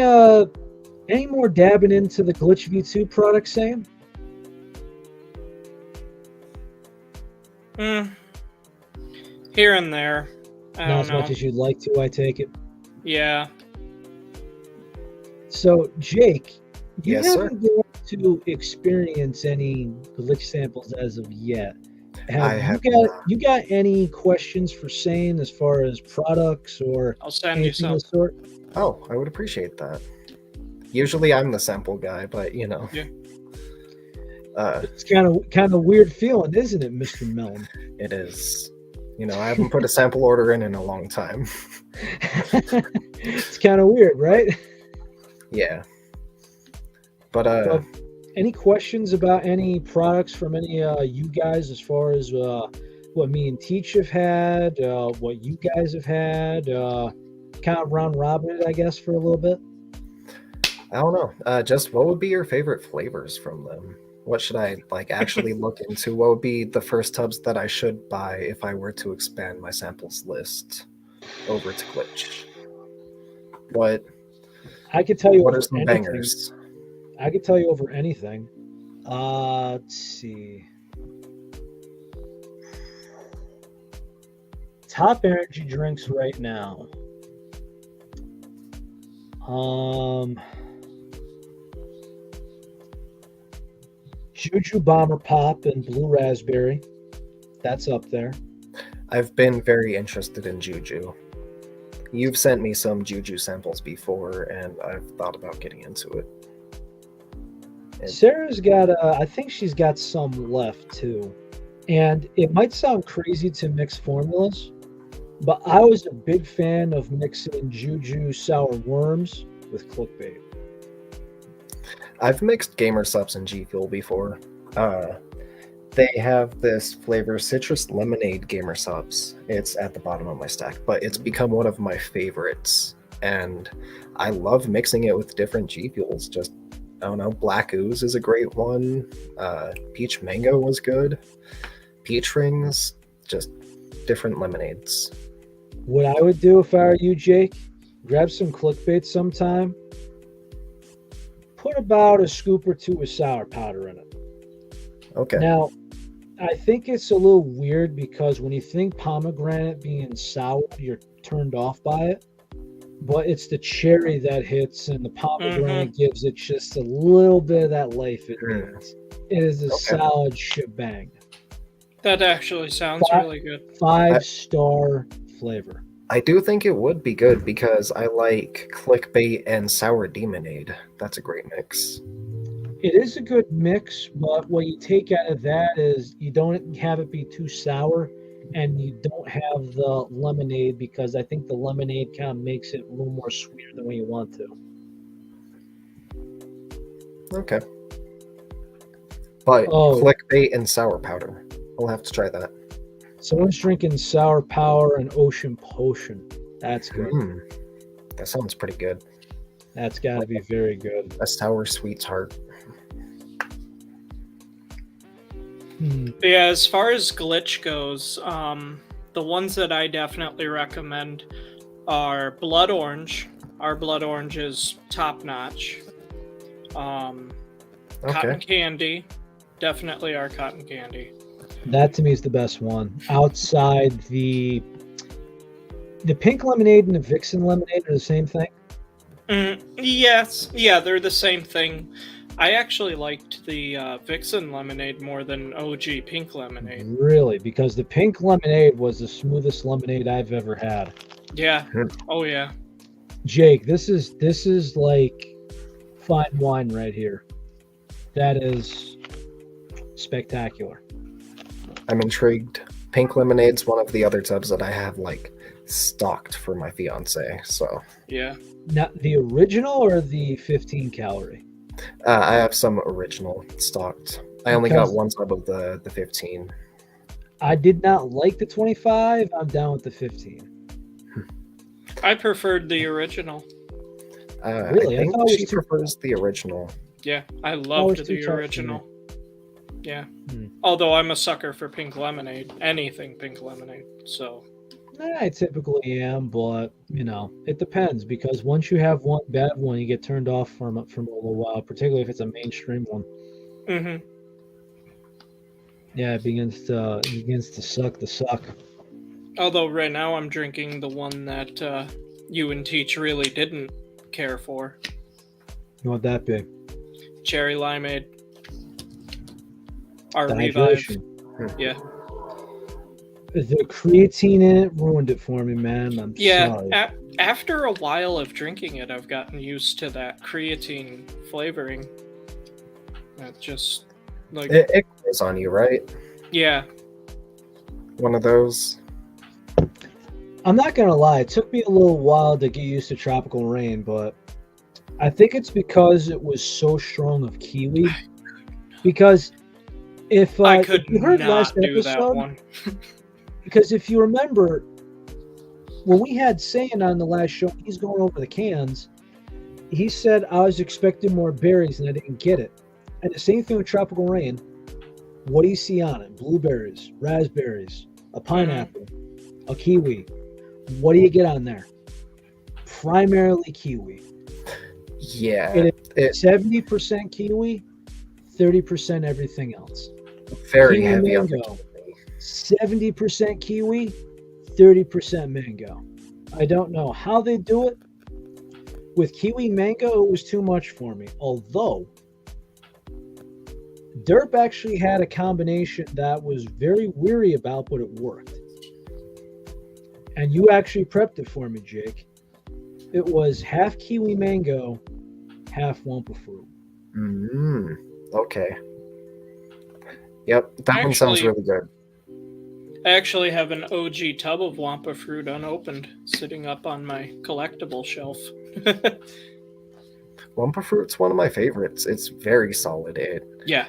more dabbing into the Glitch V2 product, Sam? Here and there. Not as much as you'd like to, I take it. Yeah. So, Jake, you Yes, haven't been able to experience any glitch samples as of yet. You got any questions for Sane as far as products or I'll send you some. of the sort? Oh, I would appreciate that. Usually I'm the sample guy, but Yeah. It's kind of weird feeling, isn't it, Mr. Mellon? It is. I haven't put a sample order in a long time. It's kind of weird, right? Yeah. But any questions about any products from any you guys as far as what me and Teach have had, what you guys have had, kind of round robin it, I guess, for a little bit? I don't know. Just what would be your favorite flavors from them? What should I like actually look into? What would be the first tubs that I should buy if I were to expand my samples list over to Glitch? What I could tell you What over are some anything. bangers? I could tell you over anything. Let's see. Top energy drinks right now. Juju Bomber Pop and Blue Raspberry. That's up there. I've been very interested in Juju. You've sent me some Juju samples before, and I've thought about getting into it. Sarah's got, I think she's got some left too. And it might sound crazy to mix formulas, but I was a big fan of mixing Juju Sour Worms with Clickbait. I've mixed Gamer Subs and G Fuel before. They have this flavor, Citrus Lemonade Gamer Subs. It's at the bottom of my stack, but it's become one of my favorites. And I love mixing it with different G Fuels. Just, I don't know, Black Ooze is a great one. Peach Mango was good. Peach Rings, just different lemonades. What I would do if I were you, Jake, grab some Clickbait sometime, put about a scoop or two of sour powder in it. Okay. Now, I think it's a little weird because when you think pomegranate being sour, you're turned off by it. But it's the cherry that hits, and the pomegranate gives it just a little bit of that life it needs. It is a solid shebang. That actually sounds really good. 5-star flavor. I do think it would be good because I like Clickbait and Sour Demonade. That's a great mix. It is a good mix, but what you take out of that is you don't have it be too sour, and you don't have the lemonade because I think the lemonade kind of makes it a little more sweeter than what you want to. Okay. But Clickbait and Sour Powder. We'll have to try that. Someone's drinking Sour Power and Ocean Potion. That's good. That sounds pretty good. That's got to be very good. A sour sweetheart. Yeah, as far as Glitch goes, the ones that I definitely recommend are Blood Orange. Our Blood Orange is top notch. Cotton Candy, definitely our Cotton Candy. That to me is the best one. Outside the pink lemonade and the Vixen lemonade are the same thing? Yes, yeah, they're the same thing. I actually liked the Vixen lemonade more than OG pink lemonade. Really? Because the pink lemonade was the smoothest lemonade I've ever had. Yeah. Oh yeah. Jake, this is like fine wine right here. That is spectacular. I'm intrigued. Pink lemonade's one of the other tubs that I have like stocked for my fiance. So yeah. Now the original or the 15 calorie? I have some original stocked. I only got one tub of the 15. I did not like the 25. I'm down with the 15. I preferred the original. Really? I think she prefers the original. Yeah, I loved the original. Yeah. Although I'm a sucker for pink lemonade. Anything pink lemonade. So. I typically am, but it depends because once you have one bad one, you get turned off from a little while, particularly if it's a mainstream one. Mm-hmm. Yeah, it begins to suck the suck. Although right now I'm drinking the one that you and Teach really didn't care for. What that be? Cherry limeade. Our Revive. Yeah. The creatine in it ruined it for me, man. I'm sorry. After a while of drinking it, I've gotten used to that creatine flavoring. That just like it goes on you, right? Yeah. One of those. I'm not gonna lie, it took me a little while to get used to tropical rain, but I think it's because it was so strong of kiwi. Because if I could you heard not last do that episode, one. because if you remember, when we had Saiyan on the last show, he's going over the cans. He said I was expecting more berries and I didn't get it. And the same thing with Tropical Rain. What do you see on it? Blueberries, raspberries, a pineapple, a kiwi. What do you get on there? Primarily kiwi. Yeah. It is 70% kiwi, 30% everything else. Very Kiwi heavy on the mango. kiwi. 70% kiwi, 30% mango. I don't know how they do it. With kiwi mango, it was too much for me. Although, Derp actually had a combination that was very weary about, but it worked. And you actually prepped it for me, Jake. It was half kiwi mango, half Wampa fruit. Okay. Yep, that one sounds really good. I actually have an OG tub of Wampa fruit unopened sitting up on my collectible shelf. Wampa fruit's one of my favorites. It's very solid. It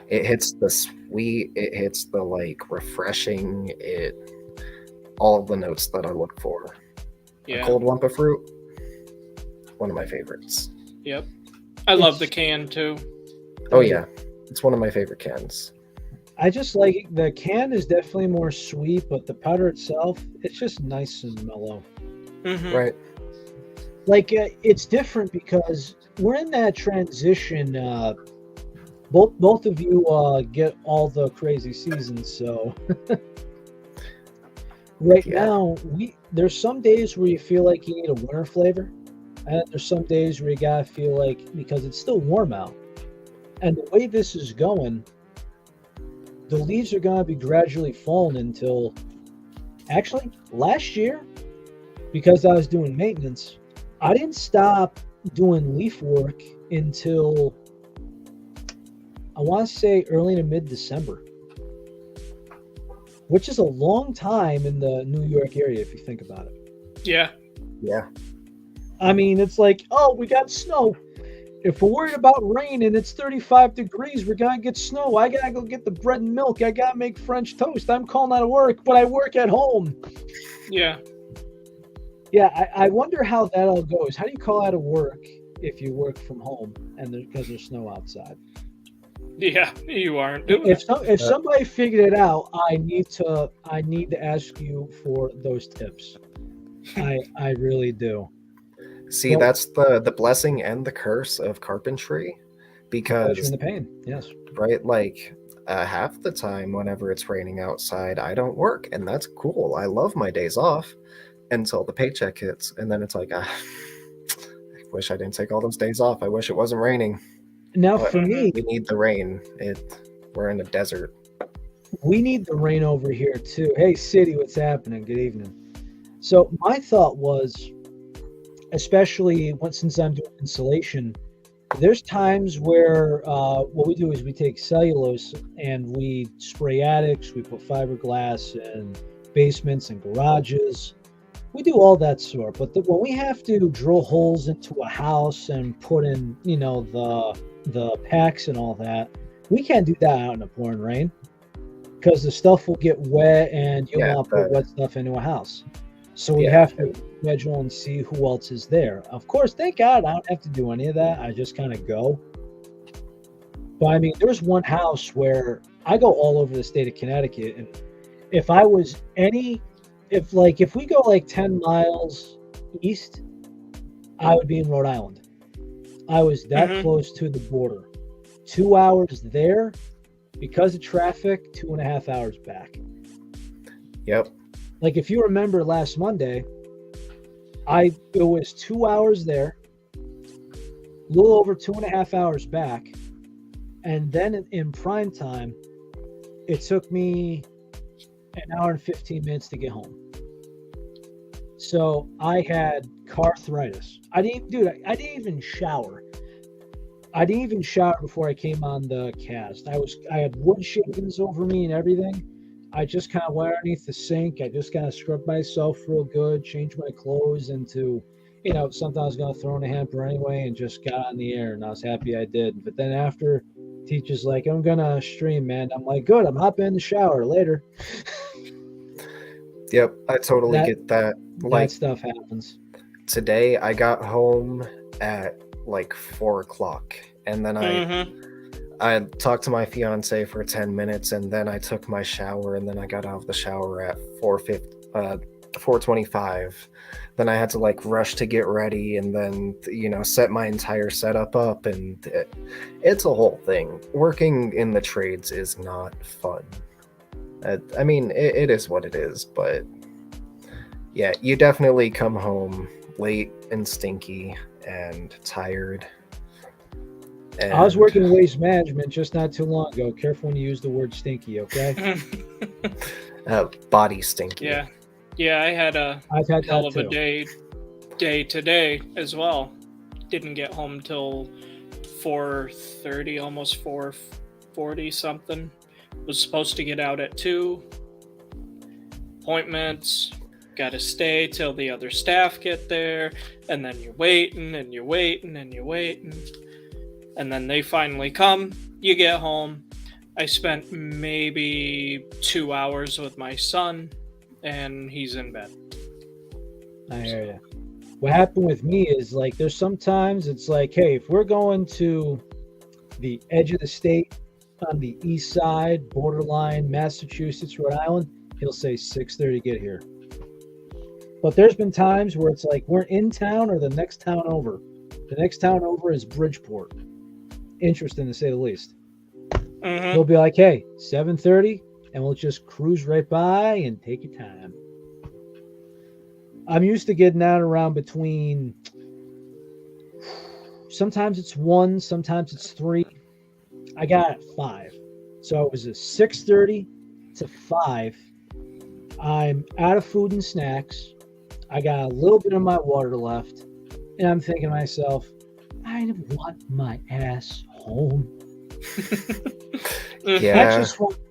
hits the sweet, it hits the like refreshing, all the notes that I look for. A cold Wampa fruit, one of my favorites. Yep. I love the can too. Oh yeah. It's one of my favorite cans. I just like it. The can is definitely more sweet, but the powder itself, it's just nice and mellow. Mm-hmm. Right. Like it's different because we're in that transition. Both of you get all the crazy seasons, so now there's some days where you feel like you need a winter flavor, and there's some days where you gotta feel like, because it's still warm out, and the way this is going, the leaves are gonna be gradually falling until, actually, last year, because I was doing maintenance, I didn't stop doing leaf work until, I want to say, early to mid-December, which is a long time in the New York area if you think about it. Yeah. I mean, it's like, oh, we got snow. If we're worried about rain and it's 35 degrees, we're going to get snow. I got to go get the bread and milk. I got to make French toast. I'm calling out of work, but I work at home. Yeah. Yeah, I wonder how that all goes. How do you call out of work if you work from home and because there's snow outside? Yeah, you aren't doing if somebody figured it out, I need to ask you for those tips. I really do. See, that's the blessing and the curse of carpentry, because the pain, yes, right, like half the time whenever it's raining outside, I don't work, and that's cool. I love my days off until the paycheck hits, and then it's like, I wish I didn't take all those days off. I wish it wasn't raining. Now, but for me, we need the rain. We're in a desert. We need the rain over here too. Hey, City, what's happening? Good evening. So my thought was, especially since I'm doing insulation, there's times where what we do is we take cellulose and we spray attics, we put fiberglass in basements and garages. We do all that sort. But when we have to drill holes into a house and put in, the packs and all that, we can't do that out in the pouring rain because the stuff will get wet and you'll not put wet stuff into a house. So we have to schedule and see who else is there. Of course, thank God I don't have to do any of that. I just kind of go. But I mean, there's one house where I go all over the state of Connecticut, and if we go like 10 miles east, I would be in Rhode Island. I was that close to the border. 2 hours there because of traffic, 2.5 hours back. Yep. Like if you remember last Monday, it was 2 hours there, a little over 2.5 hours back, and then in prime time, it took me an hour and 15 minutes to get home. So I had car arthritis. I didn't even shower. I didn't even shower before I came on the cast. I had wood shavings over me and everything. I just kind of went underneath the sink. I just kind of scrubbed myself real good, changed my clothes into something I was going to throw in a hamper anyway, and just got on the air, and I was happy I did. But then after, teacher's like, I'm going to stream, man. I'm like, good, I'm hopping in the shower later. Yep, I totally get that. That stuff happens. Today, I got home at like 4 o'clock, and then I talked to my fiance for 10 minutes, and then I took my shower, and then I got out of the shower at 4:25. Then I had to like rush to get ready, and then set my entire setup up, and it's a whole thing. Working in the trades is not fun. I mean, it is what it is, but yeah, you definitely come home late and stinky and tired. And I was working in waste management just not too long ago. Careful when you use the word stinky, okay? Body stinky. Yeah, I had a hell of a day today as well. Didn't get home till 4:30, almost 4:40 something. Was supposed to get out at 2. Appointments, gotta stay till the other staff get there, and then you're waiting and you're waiting and you're waiting, and then they finally come. You get home. I spent maybe 2 hours with my son, and he's in bed. I hear you. What happened with me is like there's sometimes it's like, hey, if we're going to the edge of the state on the east side, borderline Massachusetts, Rhode Island, he'll say 6:30 get here. But there's been times where it's like we're in town or the next town over. The next town over is Bridgeport. Interesting to say the least. He'll be like, hey, 7:30, and we'll just cruise right by and take your time. I'm used to getting out around between, sometimes it's 1, sometimes it's 3. I got at 5. So it was a 6:30 to 5. I'm out of food and snacks. I got a little bit of my water left. And I'm thinking to myself, I want my ass home. Yeah.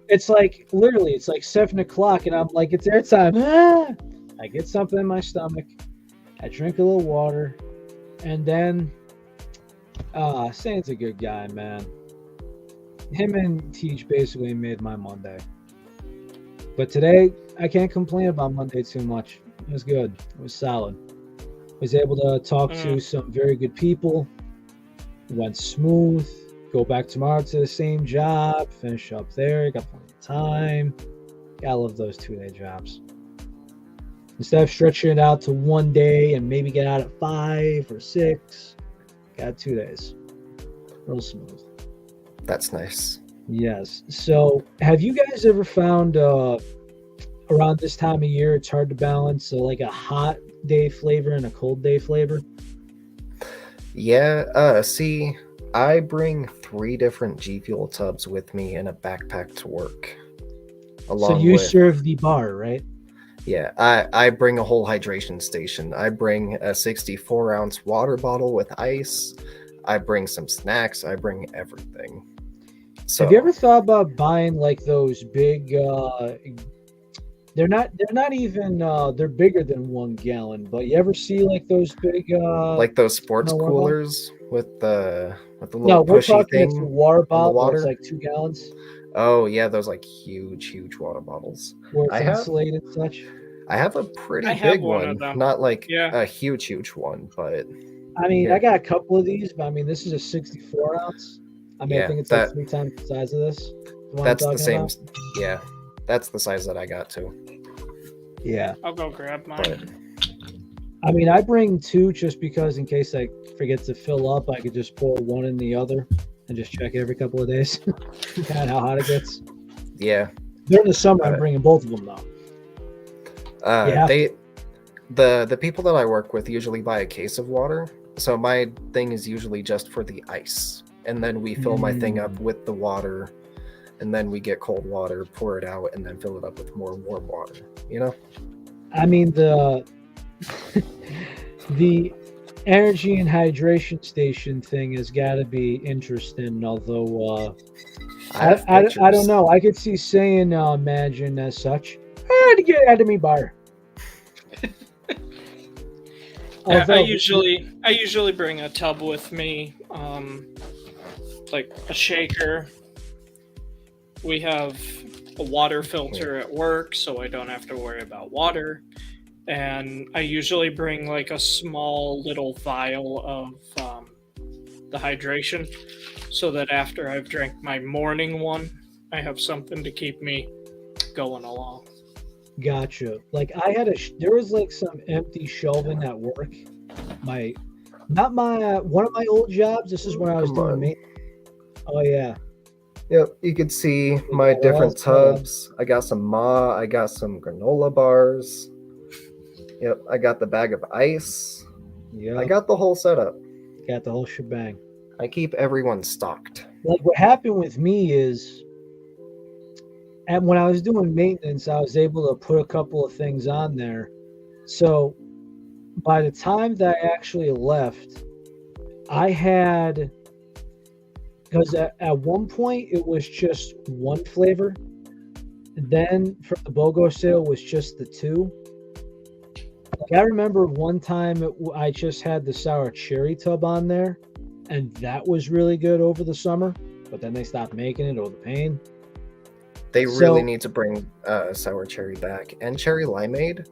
It's like, literally, it's like 7 o'clock, and I'm like, it's airtime. I get something in my stomach. I drink a little water. And then, Saint's a good guy, man. Him and Teach basically made my Monday. But today, I can't complain about Monday too much. It was good. It was solid. Was able to talk to some very good people. It went smooth. Go back tomorrow to the same job. Finish up there. Got plenty of time. I love those 2-day jobs. Instead of stretching it out to 1 day and maybe get out at 5 or 6, got 2 days. Real smooth. That's nice. Yes. So, have you guys ever found around this time of year it's hard to balance like a hot day flavor and a cold day flavor? Yeah. See, I bring 3 different G Fuel tubs with me in a backpack to work. So you serve the bar, right? Yeah, I bring a whole hydration station. I bring a 64-ounce water bottle with ice. I bring some snacks. I bring everything. So, have you ever thought about buying like those big? They're not even. They're bigger than 1 gallon. But you ever see like those big? Like those sports coolers with the little no, we're pushy talking thing. it's a water bottle. Water? It's like 2 gallons. Oh yeah, those like huge water bottles. Where it's insulated and such. I have a pretty big one, not like a huge one, but I mean, I got a couple of these, but I mean, this is a 64 ounce. I mean, I think it's like 3 times the size of this. That's the same. Yeah, that's the size that I got too. Yeah, I'll go grab mine. But, I mean, I bring 2 just because in case I forget to fill up, I could just pour one in the other and just check every couple of days. Kind of how hot it gets. Yeah. During the summer, I'm bringing both of them though. The people that I work with usually buy a case of water, so my thing is usually just for the ice, and then we fill my thing up with the water, and then we get cold water, pour it out, and then fill it up with more warm water. You know? I mean the energy and hydration station thing has got to be interesting. Although I don't know, I could see saying managing as such. I had to get out of me bar. Yeah, I Although, usually bring a tub with me, like a shaker. We have a water filter at work, so I don't have to worry about water. And I usually bring like a small little vial of the hydration, so that after I've drank my morning one, I have something to keep me going along. gotcha. Like there was like some empty shelving at work. Not my one of my old jobs. This is when I was Come doing on. maintenance. Oh yeah, Yep, you could see my got it all different set up. tubs. I got some I got some granola bars. Yep, I got the bag of ice. Yeah, I got the whole setup. got the whole shebang. I keep everyone stocked. Like what happened with me is, and when I was doing maintenance, I was able to put a couple of things on there. So by the time that I actually left, I had, because at one point it was just one flavor. Then for the BOGO sale was just the two. Like I remember one time I just had the sour cherry tub on there, and that was really good over the summer. But then they stopped making it. Oh, the pain! They So- really need to bring sour cherry back and cherry limeade.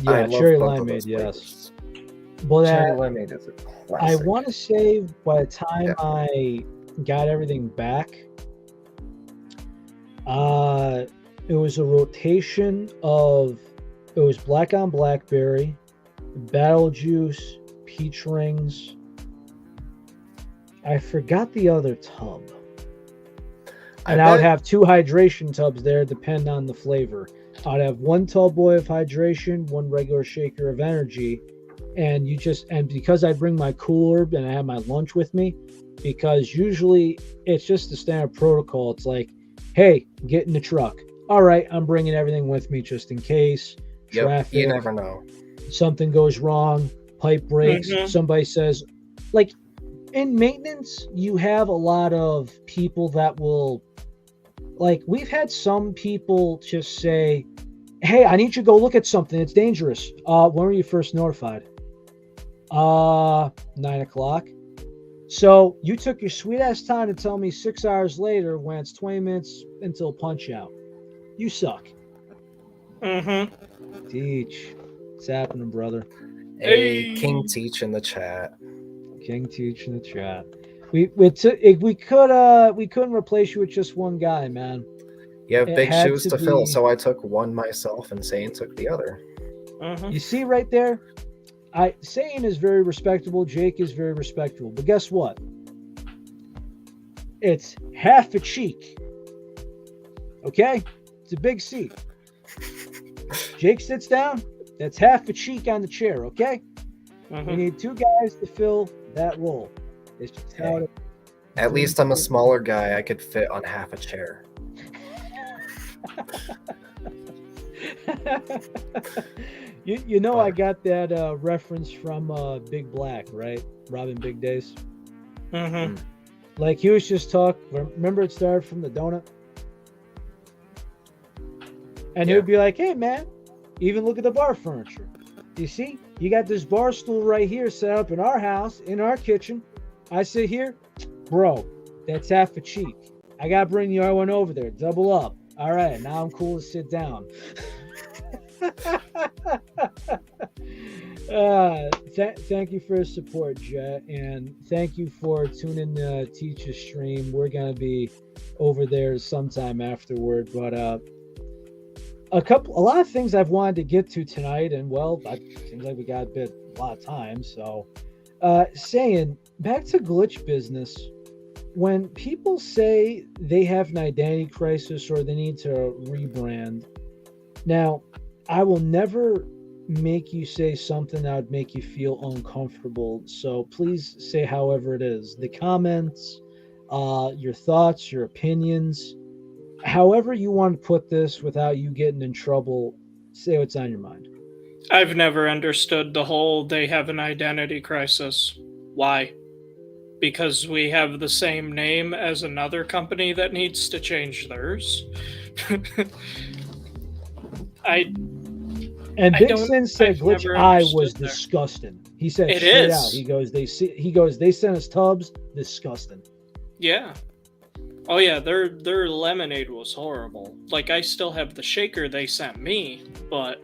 I Yeah, love cherry both of limeade. those Yes, flavors. but Cherry limeade is a I classic. want to say by the time Yeah. I got everything back, it was a rotation of, it was black on blackberry, battle juice, peach rings. I forgot the other tub. And I would bet- have two hydration tubs there, depend on the flavor. I'd have one tall boy of hydration, one regular shaker of energy, and because I bring my cooler and I have my lunch with me, because usually it's just the standard protocol. It's like, hey, get in the truck. All right, I'm bringing everything with me just in case. Yep, Traffic, you never know. something goes wrong, pipe breaks, Mhm. somebody says, like in maintenance, you have a lot of people that will, like, we've had some people just say, hey, I need you to go look at something. It's dangerous. When were you first notified? 9 o'clock. So you took your sweet ass time to tell me 6 hours later when it's 20 minutes until punch out. You suck. Mm-hmm. Teach. It's happening, brother. Hey, Hey. King Teach in the chat. King Teach in the chat. We couldn't replace you with just one guy, man. You have It big had shoes to to fill, be- so I took one myself and Saiyan took the other. Mm-hmm. You see right there, Saiyan is very respectable. Jake is very respectable. But guess what? It's half a cheek. Okay? It's a big seat. Jake sits down. That's half a cheek on the chair. Okay? We Mm-hmm. need two guys to fill that role. It's just how it At least I'm a smaller guy. I could fit on half a chair. you know I got that reference from Big Black, right? Robin Big Days. Mm-hmm. Like he was just remember it started from the donut? And he Yeah. would be like, hey man, even look at the bar furniture. You see, you got this bar stool right here set up in our house, in our kitchen. I sit here, bro, that's half a cheek. I gotta bring the other one over there, double up. All right, now I'm cool to sit down. Thank you for the support, Jet, and thank you for tuning to Teach's stream. We're gonna be over there sometime afterward, but a lot of things I've wanted to get to tonight, and well, it seems like we got a lot of time. So, saying back to glitch business, when people say they have an identity crisis or they need to rebrand, now I will never make you say something that would make you feel uncomfortable. So please say however it is. The comments, your thoughts, your opinions, however you want to put this without you getting in trouble, say what's on your mind. I've never understood the whole they have an identity crisis. Why? Because we have the same name as another company that needs to change theirs. And I Big don't- Sin said I've Glitch never Eye understood was there. disgusting. He said It straight is. out. He goes, they sent us tubs, disgusting. Yeah. Oh yeah, their lemonade was horrible. Like I still have the shaker they sent me, but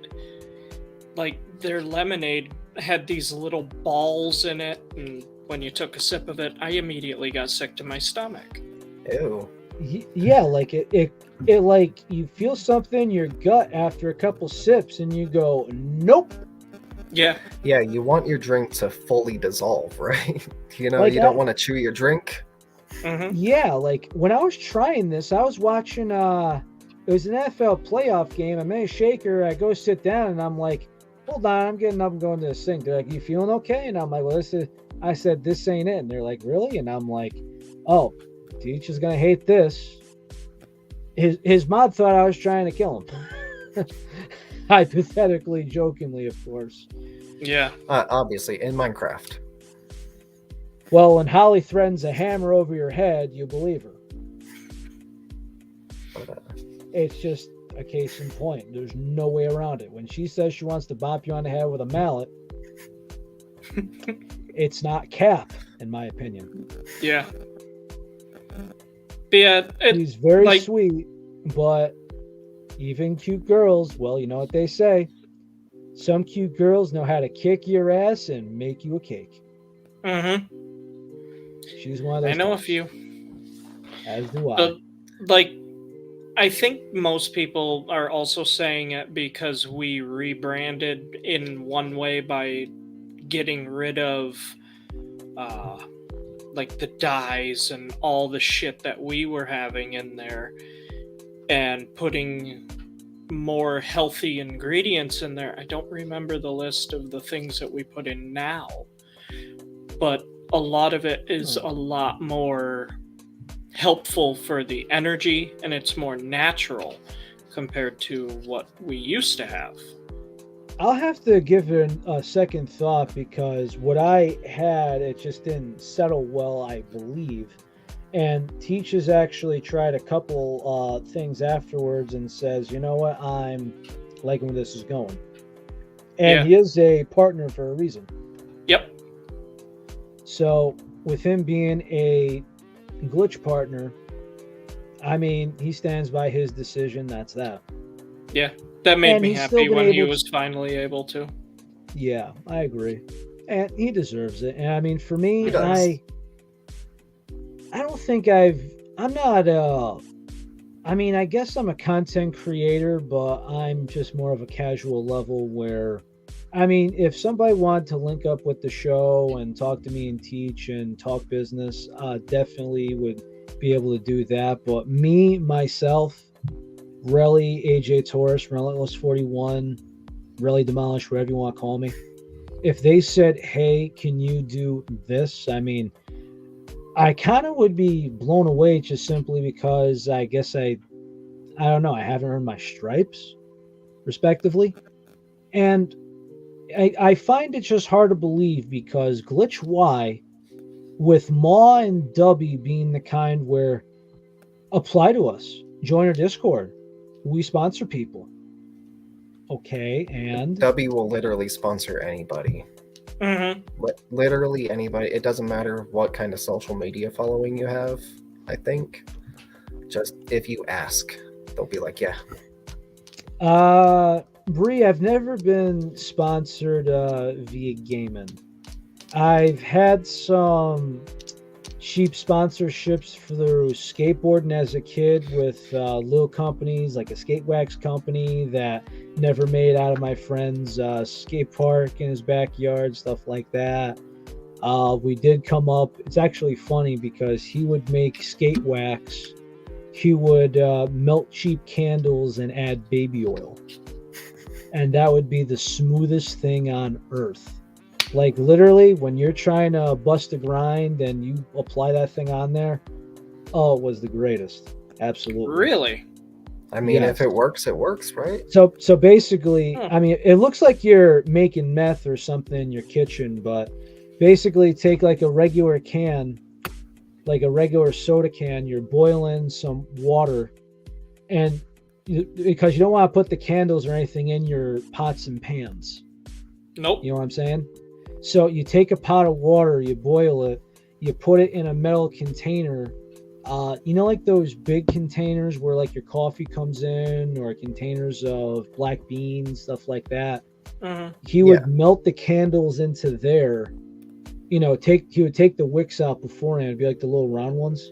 like their lemonade had these little balls in it, and when you took a sip of it, I immediately got sick to my stomach. Ew. Yeah, like it like you feel something in your gut after a couple sips and you go, nope. Yeah. Yeah, you want your drink to fully dissolve, right? You know, Like you don't want to chew your drink. Mm-hmm. Yeah, like when I was trying this, I was watching it was an NFL playoff game. I made a shaker, I go sit down and I'm like, hold on, I'm getting up and going to the sink. They're like, you feeling okay? And I'm like, well, I said, this ain't it. And they're like, really? And I'm like, oh, Teach is gonna hate this. His mom thought I was trying to kill him. Hypothetically, jokingly, of course. Yeah. Obviously, in Minecraft. Well, when Holly threatens a hammer over your head, you believe her. But, It's just a case in point. There's no way around it. When she says she wants to bop you on the head with a mallet, it's not cap, in my opinion. Yeah. But yeah, She's very like- sweet, but even cute girls, well, you know what they say. Some cute girls know how to kick your ass and make you a cake. mm-hmm. She's one of those. I know a types, few. As do I. But like, I think most people are also saying it because we rebranded in one way by getting rid of like the dyes and all the shit that we were having in there and putting more healthy ingredients in there. I don't remember the list of the things that we put in now, but a lot of it is a lot more helpful for the energy and it's more natural compared to what we used to have. I'll have to give it a second thought because what I had, it just didn't settle well, I believe. And Teach has actually tried a couple things afterwards and says, you know what, I'm liking where this is going. And Yeah. he is a partner for a reason. Yep. So with him being a glitch partner, I mean, he stands by his decision. That's that. Yeah. That made And me he's still happy been when he able was finally able to. Yeah, I agree. And he deserves it. And I mean, for me, He does. I don't think I'm not I mean, I guess I'm a content creator, but I'm just more of a casual level where, I mean, if somebody wanted to link up with the show and talk to me and Teach and talk business, definitely would be able to do that. But me, myself, Relly, AJ Taurus, Relentless 41, Relly Demolish, whatever you want to call me, if they said, hey, can you do this? I mean, I kind of would be blown away just simply because I guess I don't know, I haven't earned my stripes, respectively. And I find it just hard to believe because Glitch Y, with Maw and Dubby being the kind where apply to us, join our Discord, we sponsor people. Okay, and Dubby will literally sponsor anybody. Mm-hmm. Literally anybody. It doesn't matter what kind of social media following you have, I think. Just if you ask, they'll be like, yeah. Bree, I've never been sponsored via gaming. I've had some cheap sponsorships through skateboarding as a kid with little companies like a skate wax company that never made out of my friend's skate park in his backyard, stuff like that. We did come up, it's actually funny because he would make skate wax, he would melt cheap candles and add baby oil, and that would be the smoothest thing on earth. Like literally when you're trying to bust a grind and you apply that thing on there, oh, it was the greatest. Absolutely. Really? I mean, Yes. if it works, right? So basically, Hmm. I mean, it looks like you're making meth or something in your kitchen, but basically take like a regular can, like a regular soda can, you're boiling some water, and because you don't want to put the candles or anything in your pots and pans. Nope. You know what I'm saying? So you take a pot of water, you boil it, you put it in a metal container. You know, like those big containers where like your coffee comes in, or containers of black beans, stuff like that. He would melt the candles into there. You know, he would take the wicks out beforehand. It'd be like the little round ones.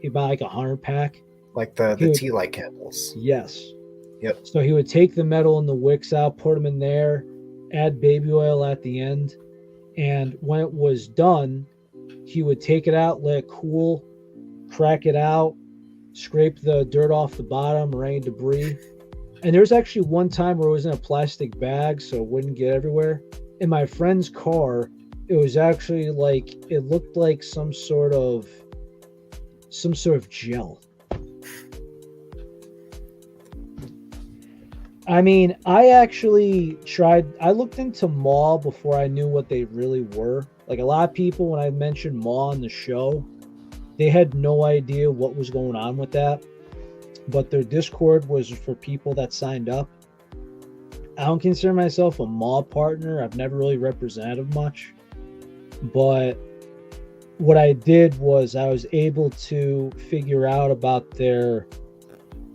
He'd buy like 100 pack. Like the tea light candles. Yes. Yep. So he would take the metal and the wicks out, put them in there, add baby oil at the end, and when it was done, he would take it out, let it cool, crack it out, scrape the dirt off the bottom or any debris. And there's actually one time where it was in a plastic bag so it wouldn't get everywhere. In my friend's car, it was actually like, it looked like some sort of gel. I mean, I looked into Maw before I knew what they really were. Like, a lot of people, when I mentioned Maw on the show, they had no idea what was going on with that. But their Discord was for people that signed up. I don't consider myself a Maw partner. I've never really represented much. But what I did was I was able to figure out about their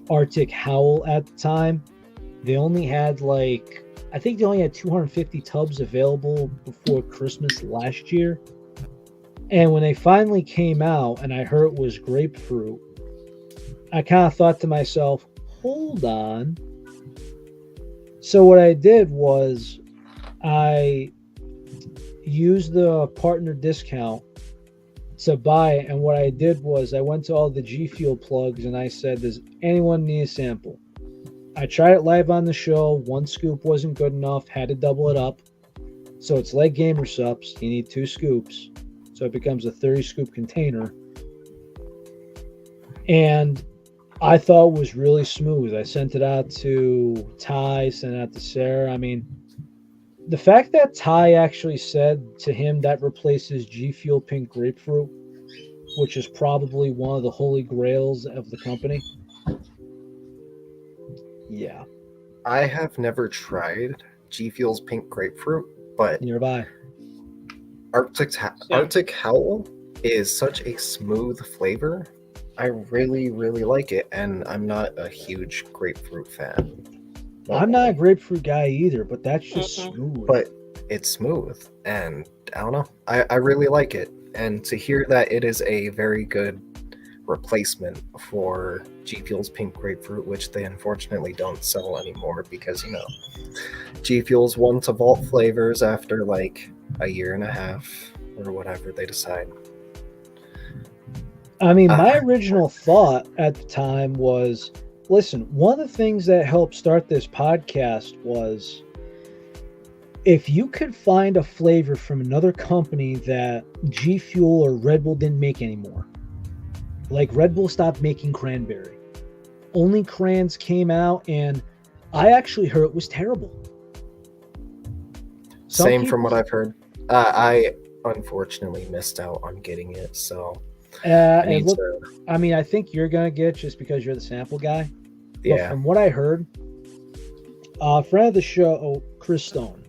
Arctic Howl at the time. They only had I think they only had 250 tubs available before Christmas last year. And when they finally came out and I heard it was grapefruit, I kind of thought to myself, hold on. So what I did was I used the partner discount to buy it. And what I did was I went to all the G Fuel plugs and I said, does anyone need a sample? I tried it live on the show. 1 scoop wasn't good enough. Had to double it up. So it's like Gamer Sups. You need 2 scoops. So it becomes a 30 scoop container. And I thought it was really smooth. I sent it out to Ty, sent it out to Sarah. I mean, the fact that Ty actually said to him that replaces G Fuel Pink Grapefruit, which is probably one of the holy grails of the company. Yeah. I have never tried G Fuel's Pink Grapefruit, but nearby. Arctic Howl is such a smooth flavor. I really, really like it, and I'm not a huge grapefruit fan. I'm not a grapefruit guy either, but that's just smooth. But it's smooth, and I don't know. I really like it. And to hear that it is a very good replacement for G Fuel's Pink Grapefruit, which they unfortunately don't sell anymore because, you know, G Fuel's want to vault flavors after like a year and a half or whatever they decide. I mean, my original thought at the time was, listen, one of the things that helped start this podcast was if you could find a flavor from another company that G Fuel or Red Bull didn't make anymore. Like Red Bull stopped making cranberry. Only crayons came out, and I actually heard it was terrible. Same from what I've heard. I unfortunately missed out on getting it, so I mean, I think you're gonna get it just because you're the sample guy. Yeah. But from what I heard, a friend of the show, Chris Stone,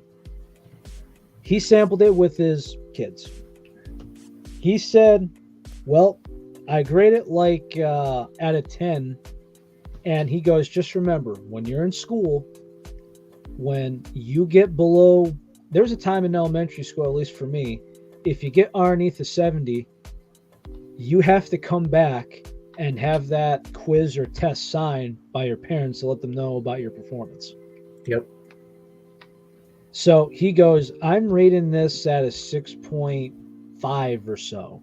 he sampled it with his kids. He said, well, I grade it like out of 10. And he goes, just remember, when you're in school, when you get below, there was a time in elementary school, at least for me, if you get underneath a 70, you have to come back and have that quiz or test signed by your parents to let them know about your performance. Yep. So he goes, I'm rating this at a 6.5 or so.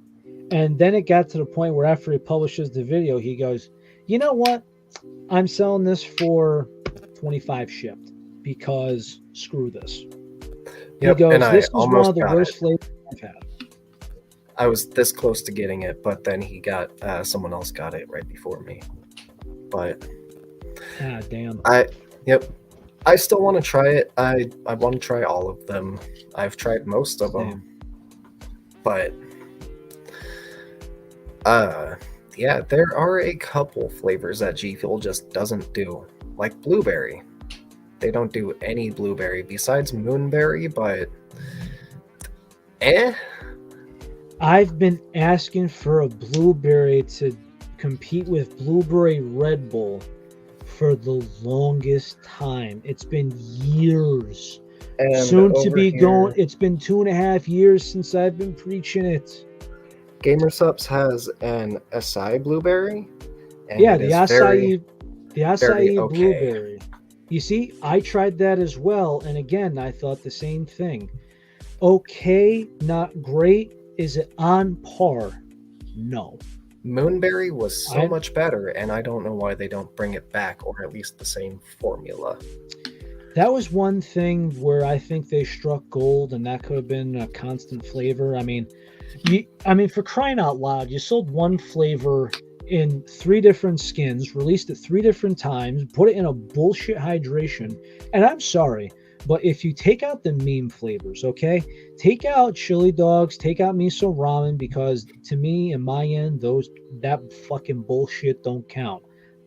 And then it got to the point where after he publishes the video, he goes, you know what? I'm selling this for 25 shipped because screw this. Yep, he goes, and this is one of the got worst it. flavors I've had. I was this close to getting it, but then he got someone else got it right before me. But damn. I still want to try it. I want to try all of them. I've tried most of them, but yeah, there are a couple flavors that G Fuel just doesn't do. like blueberry. They don't do any blueberry besides moonberry, but I've been asking for a blueberry to compete with Blueberry Red Bull for the longest time. It's been years. and Soon to over be here, going. It's been 2.5 years since I've been preaching it. Gamer Subs has an acai blueberry. And Yeah, it the is acai, the very acai okay. blueberry. You see, I tried that as well, and again, I thought the same thing. Okay, not great. Is it on par? No. Moonberry was so I- much better, and I don't know why they don't bring it back, or at least the same formula. That was one thing where I think they struck gold, and that could have been a constant flavor. I mean, for crying out loud, you sold one flavor in 3 different skins, released it 3 different times, put it in a bullshit hydration, and I'm sorry, but if you take out the meme flavors, okay, take out chili dogs, take out miso ramen, because to me, in my end, that fucking bullshit don't count.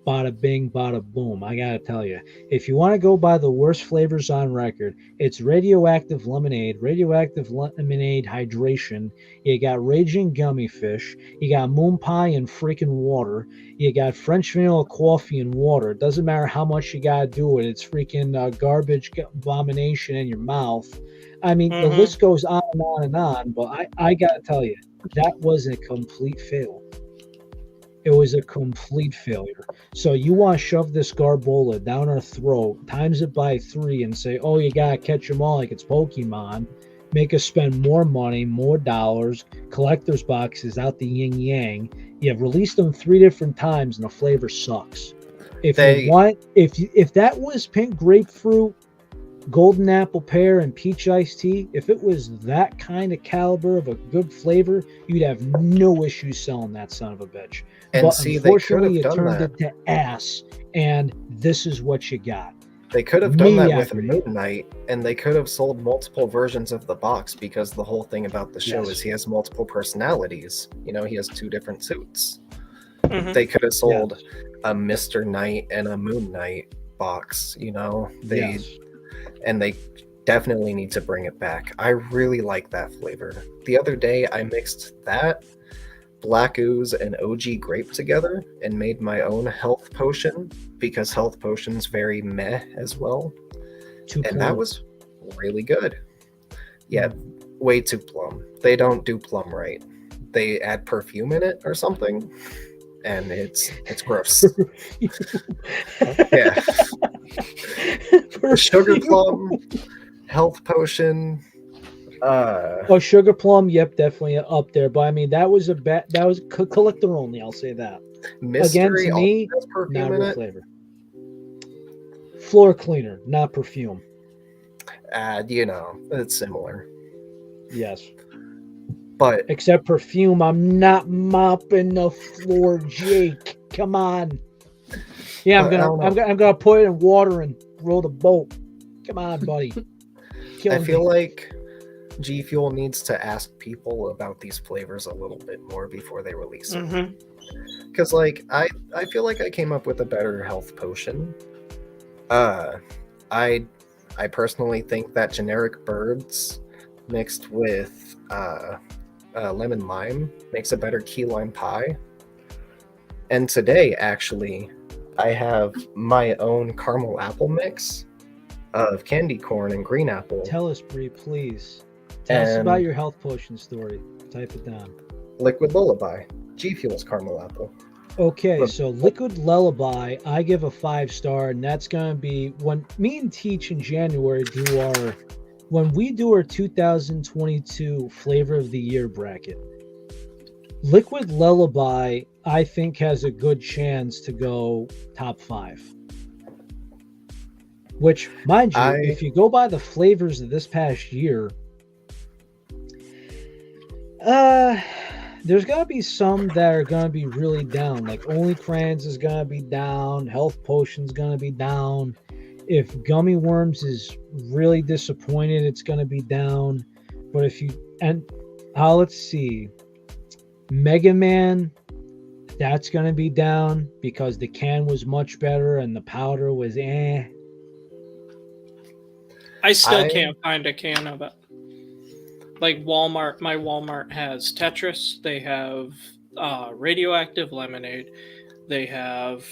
Bada bing, bada boom. I gotta tell you, if you want to go by the worst flavors on record, it's radioactive lemonade hydration. You got raging gummy fish. You got moon pie and freaking water. You got French vanilla coffee and water. It doesn't matter how much you gotta do it. It's freaking garbage abomination in your mouth. I mean, the list goes on and on and on. But I gotta tell you, that was a complete fail. It was a complete failure. So you want to shove this Garbola down our throat, times it by 3, and say, oh, you got to catch them all like it's Pokemon, make us spend more money, more dollars, collector's boxes out the yin-yang. You have released them 3 different times, and the flavor sucks. If that was pink grapefruit, golden apple pear, and peach iced tea, if it was that kind of caliber of a good flavor, you'd have no issue selling that son of a bitch. And but see, unfortunately, they could have it done turned that. into ass, and this is what you got. They could have done that with Mediocrity. Moon Knight, and they could have sold multiple versions of the box, because the whole thing about the show Yes. is he has multiple personalities. You know, he has 2 different suits. Mhm. They could have sold a Mr. Knight and a Moon Knight box, you know? And they definitely need to bring it back. I really like that flavor. The other day, I mixed that, Black Ooze, and OG Grape together and made my own health potion, because health potion's very meh as well. And that was really good. Yeah, way too plum. They don't do plum right. They add perfume in it or something, and it's gross. Yeah. Sugar plum, health potion. Sugar plum, yep, definitely up there. But I mean, that was collector only. I'll say that. Mystery Again, to me, also has perfume not in real it. flavor. Floor cleaner, not perfume. You know, it's similar. Yes. But Except perfume, I'm not mopping the floor, Jake. Come on. Yeah, I'm gonna put it in water and roll the boat. Come on, buddy. I feel like G Fuel needs to ask people about these flavors a little bit more before they release them. Because, like, I feel like I came up with a better health potion. I personally think that generic birds mixed with lemon lime makes a better key lime pie. And today, actually, I have my own caramel apple mix of candy corn and green apple. Tell us, Bree, please. Tell us about your health potion story. Type it down. Liquid Lullaby, G Fuel's caramel apple. Okay, so Liquid Lullaby, I give a 5-star, and that's gonna be when me and Teach in January when we do our 2022 Flavor of the Year bracket. Liquid Lullaby, I think, has a good chance to go top 5. Which, mind you, if you go by the flavors of this past year, there's gonna be some that are gonna be really down. Like Only Crayons is gonna be down, Health Potion's gonna be down. If Gummy Worms is really disappointed, it's gonna be down. But let's see, Mega Man, That's going to be down because the can was much better and the powder was eh. I still can't find a can of it. Like Walmart, my Walmart has Tetris. They have radioactive lemonade. They have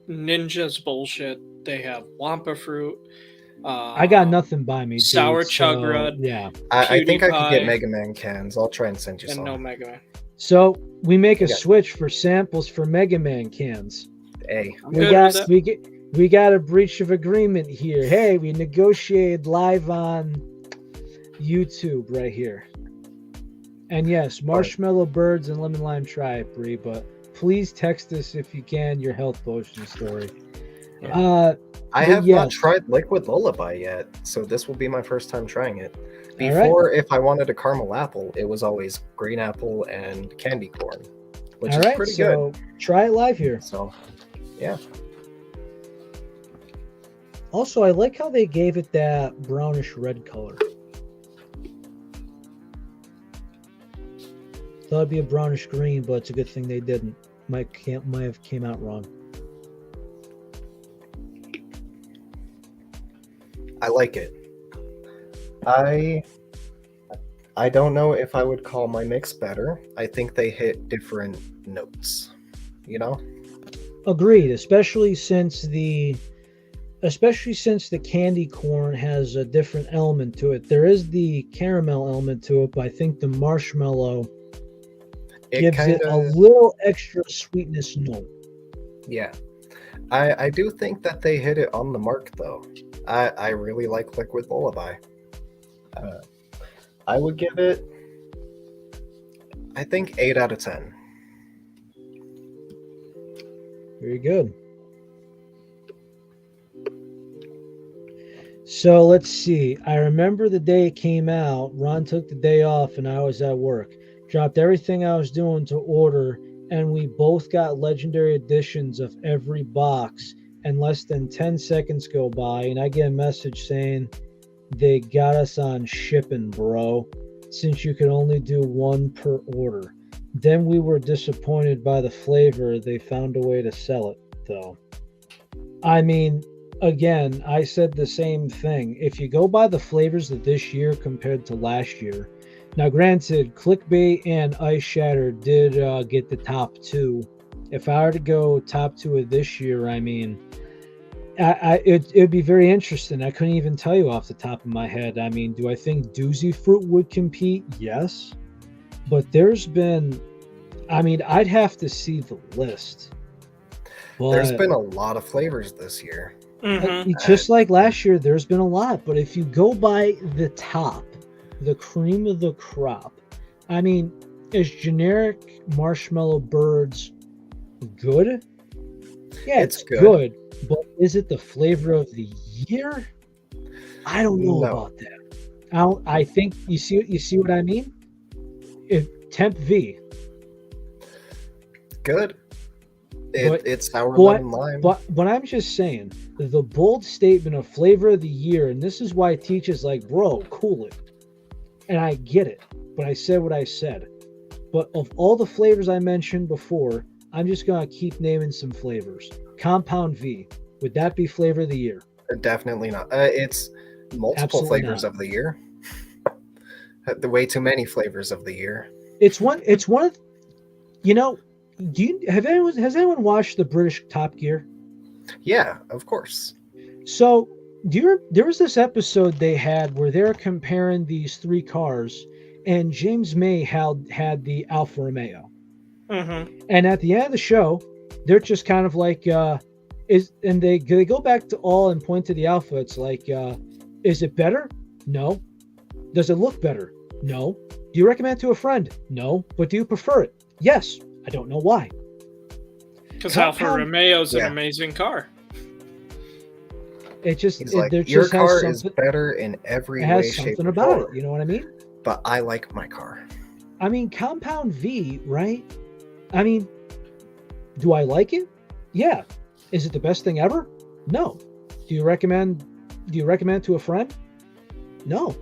Ninja's bullshit. They have Wampa fruit. I got nothing by me. Sour dude, Chugrud. So, yeah. I think I could get PewDiePie, Mega Man cans. I'll try and send you and some. no Mega Man. So we make a Yeah. switch for samples for Mega Man cans. Hey, I'm We good got with it. we got a breach of agreement here. Hey, we negotiated live on YouTube right here. And yes, Marshmallow Birds and Lemon Lime Tribe, Bree, but please text us if you can your health potion story. Yeah. I But have yes. not tried Liquid Lullaby yet, so this will be my first time trying it. All right. Before, if I wanted a caramel apple, it was always green apple and candy corn, which All is right, pretty so try it live here. good. So, yeah. Also, I like how they gave it that brownish red color. Thought it'd be a brownish green, but it's a good thing they didn't. Might have came out wrong. I like it. I don't know if I would call my mix better. I think they hit different notes, you know? Agreed, especially since the candy corn has a different element to it. There is the caramel element to it, but I think the marshmallow gives it a little extra sweetness note. Yeah. I do think that they hit it on the mark, though. I really like Liquid Lullaby. I would give it, I think, 8 out of 10. Very good. So let's see. I remember the day it came out. Ron took the day off and I was at work. Dropped everything I was doing to order, and we both got legendary editions of every box. And less than 10 seconds go by, and I get a message saying they got us on shipping, bro, since you could only do one per order. Then we were disappointed by the flavor. They found a way to sell it, though. I mean, again, I said the same thing. If you go by the flavors of this year compared to last year, now granted, Clickbait and Ice Shatter did get the top 2. If I were to go top 2 of this year, I mean, it'd be very interesting. I couldn't even tell you off the top of my head. I mean, do I think Doozy Fruit would compete? Yes. But there's been, I mean, I'd have to see the list. But There's been a lot of flavors this year. Mm-hmm. just like last year, there's been a lot. But if you go by the top, the cream of the crop, I mean, is generic Marshmallow Birds good? Yeah, it's good. But is it the flavor of the year? I don't know about that. I think you see what I mean? Temp V. Good. It's sour lemon lime. But I'm just saying, the bold statement of flavor of the year, and this is why Teach is like, bro, cool it. And I get it. But I said what I said. But of all the flavors I mentioned before, I'm just going to keep naming some flavors. Compound V. Would that be flavor of the year? Definitely not. It's multiple Absolutely flavors not. of the year. The way too many flavors of the year. It's one of, you know, has anyone watched the British Top Gear? Yeah, of course. So there was this episode they had where they're comparing these 3 cars, and James May had the Alfa Romeo. Mm-hmm. And at the end of the show, they're just kind of like, they go back to all and point to the Alfa. It's like, is it better? No. Does it look better? No. Do you recommend it to a friend? No. But do you prefer it? Yes. I don't know why. Because Alfa Romeo's an amazing car. It just, like, your car is better in every way, shape, or form. It has something about it. You know what I mean? But I like my car. I mean, Compound V, right? I mean, do I like it? Yeah. Is it the best thing ever? No. Do you recommend it to a friend? No.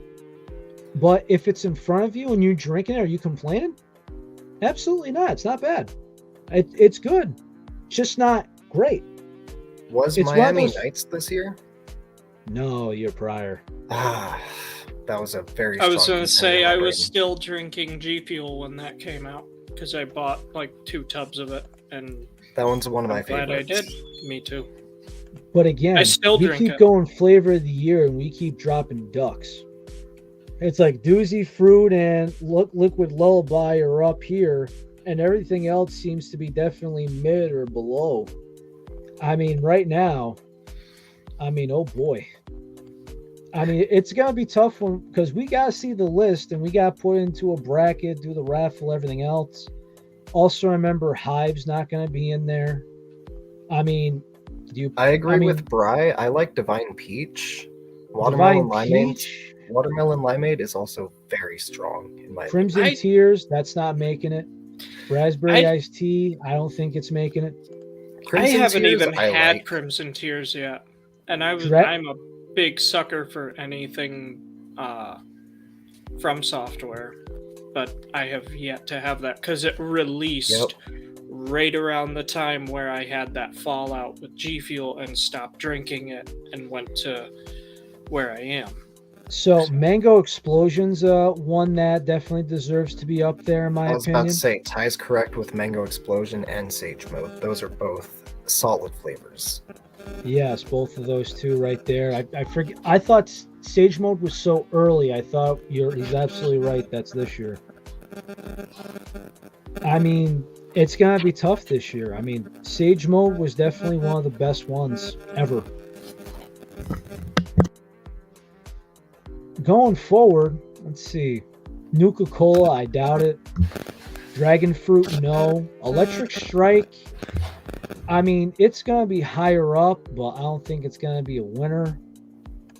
But if it's in front of you and you're drinking it, are you complaining? Absolutely not. It's not bad. It's good. It's just not great. Was It's one of Miami those- Nights this year? No, year prior. Ah, that was a very I was strong gonna say contender, I my was brain. still drinking G Fuel when that came out because I bought like 2 tubs of it, and That one's one of my I'm glad favorites. I did. Me too. But again, I still we drink keep it. going flavor of the year and we keep dropping ducks. It's like Doozy Fruit and Liquid Lullaby are up here, and everything else seems to be definitely mid or below. I mean, right now, oh boy. I mean, it's gonna be tough one because we gotta see the list and we gotta put into a bracket, do the raffle, everything else. Also, remember Hive's not gonna be in there. I mean, I agree with Bry. I like Divine Peach. Watermelon Limeade is also very strong in my Crimson I- Tears, that's not making it. Raspberry I- Iced Tea, I don't think it's making it. Crimson I haven't Tears, even I had like. Crimson Tears yet, and Dre- I'm a big sucker for anything from software, but I have yet to have that because it released right around the time where I had that fallout with G Fuel and stopped drinking it and went to where I am. So Mango Explosion's one that definitely deserves to be up there in my I was opinion. about to say, Ty's correct with Mango Explosion and Sage Mode. Those are both solid flavors. Yes, both of those two right there. I forget. I thought Sage Mode was so early. I thought he's absolutely right. That's this year. I mean, it's gonna be tough this year. I mean, Sage Mode was definitely one of the best ones ever. Going forward, let's see. Nuka-Cola, I doubt it. Dragon Fruit, no. Electric Strike, I mean, it's going to be higher up, but I don't think it's going to be a winner.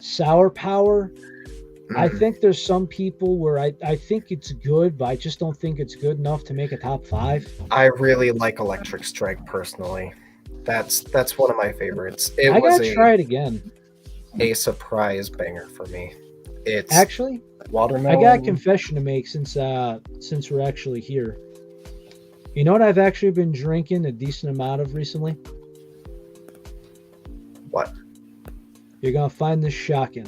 Sour Power, I think there's some people where I think it's good, but I just don't think it's good enough to make a top 5. I really like Electric Strike personally. That's one of my favorites. I gotta try it again. A surprise banger for me. It's Actually, watermelon. I got a confession to make since we're actually here. You know what I've actually been drinking a decent amount of recently? What? You're gonna find this shocking.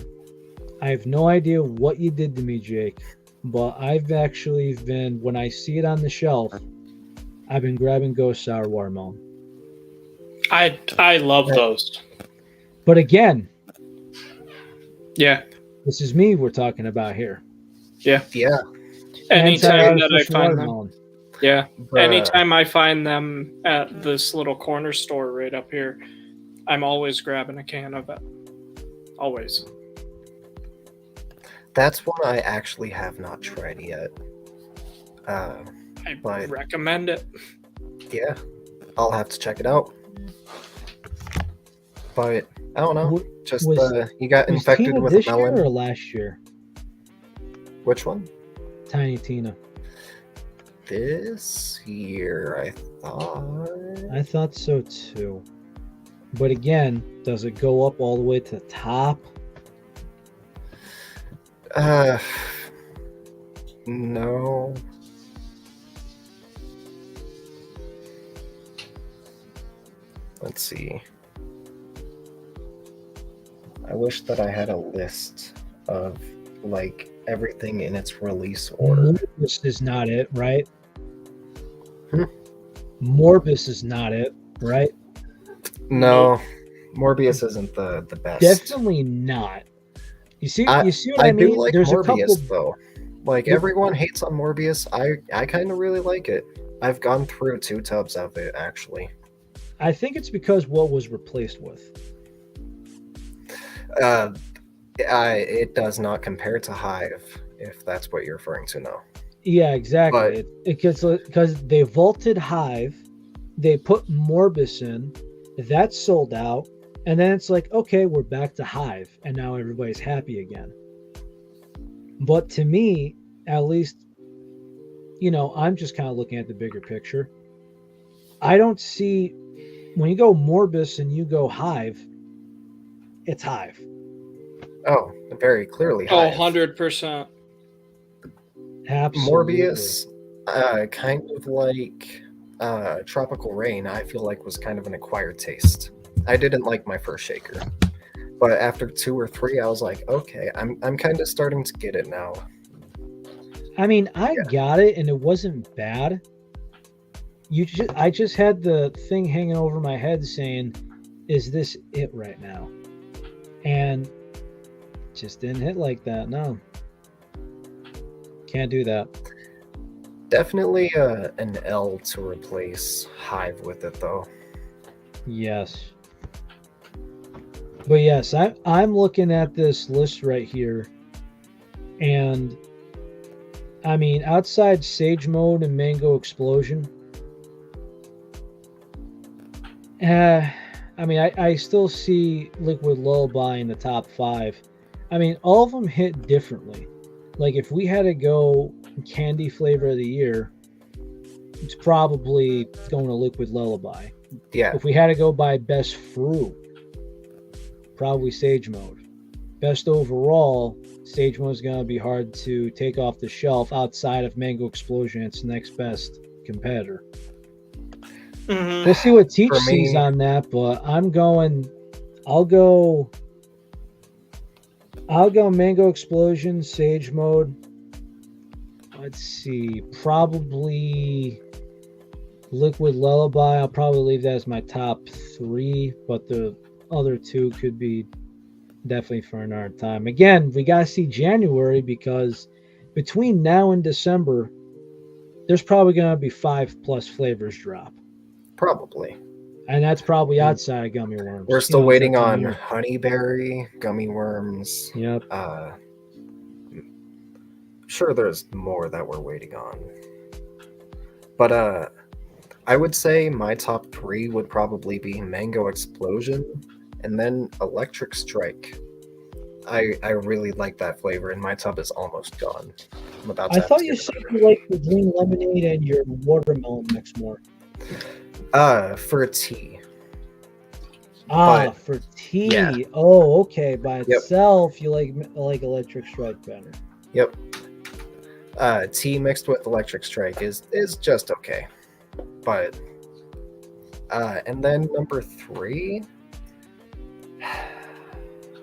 I have no idea what you did to me, Jake, but I've actually been, when I see it on the shelf, I've been grabbing Ghost Sour Watermelon. I love those. But again, Yeah. this is me we're talking about here. Yeah. Anytime that I Anti-artificial find them. watermelon. Yeah. Bruh. Anytime I find them at this little corner store right up here, I'm always grabbing a can of it. Always. That's one I actually have not tried yet. I But- recommend it. Yeah, I'll have to check it out. But I don't know. Just you got Was infected Tina with this melon. year or last year? Which one? Tiny Tina. This year, I thought. I thought so too. But again, does it go up all the way to the top? No. Let's see. I wish that I had a list of like everything in its release order. Morbus is not it, right? Hmm? Morbus is not it, right? No, Morbius isn't the best. Definitely not. You see what I mean? do like There's Morbius a couple. though. Like everyone hates on Morbius. I kind of really like it. I've gone through 2 tubs of it actually. I think it's because what was replaced with. It does not compare to Hive, if that's what you're referring to now. Yeah, exactly. Because they vaulted Hive, they put Morbus in, that's sold out, and then it's like, okay, we're back to Hive, and now everybody's happy again. But to me, at least, I'm just kind of looking at the bigger picture. I don't see, when you go Morbus and you go Hive, it's Hive. Oh, very clearly Oh, Hive. 100%. Absolutely. Morbius, kind of like Tropical Rain, I feel like was kind of an acquired taste. I didn't like my first shaker, but after 2 or 3, I was like, okay, I'm kind of starting to get it now. I mean, I Yeah. got it and it wasn't bad. I just had the thing hanging over my head saying, "Is this it right now?" And just didn't hit like that. No, can't do that. Definitely an L to replace Hive with it, though. Yes. But yes, I'm looking at this list right here, and I mean, outside Sage Mode and Mango Explosion, I mean, I still see Liquid Lullaby in the top 5. I mean, all of them hit differently. Like, if we had to go candy flavor of the year, it's probably going to Liquid Lullaby. Yeah. If we had to go by best fruit, probably Sage Mode. Best overall, Sage Mode is going to be hard to take off the shelf outside of Mango Explosion. It's the next best competitor. Mhm. We'll see what Teach For sees me- on that, but I'll go Mango Explosion, Sage Mode. Let's see, probably Liquid Lullaby. I'll probably leave that as my top 3, but the other 2 could be definitely for another time. Again, we gotta see January, because between now and December, there's probably gonna be 5+ flavors drop, Probably. and that's probably outside of gummy worms. We're still waiting it's up to on you. honeyberry, gummy worms. Yep. Sure, there's more that we're waiting on. But I would say my top 3 would probably be Mango Explosion and then Electric Strike. I really like that flavor, and my tub is almost gone. I'm about to I have thought to you get said another. you like the green lemonade and your watermelon mix more. For a tea. Ah, But- for tea. yeah. Oh, okay. By Yep. itself, you like Electric Strike better. Yep. Tea mixed with Electric Strike is just okay. But and then number 3,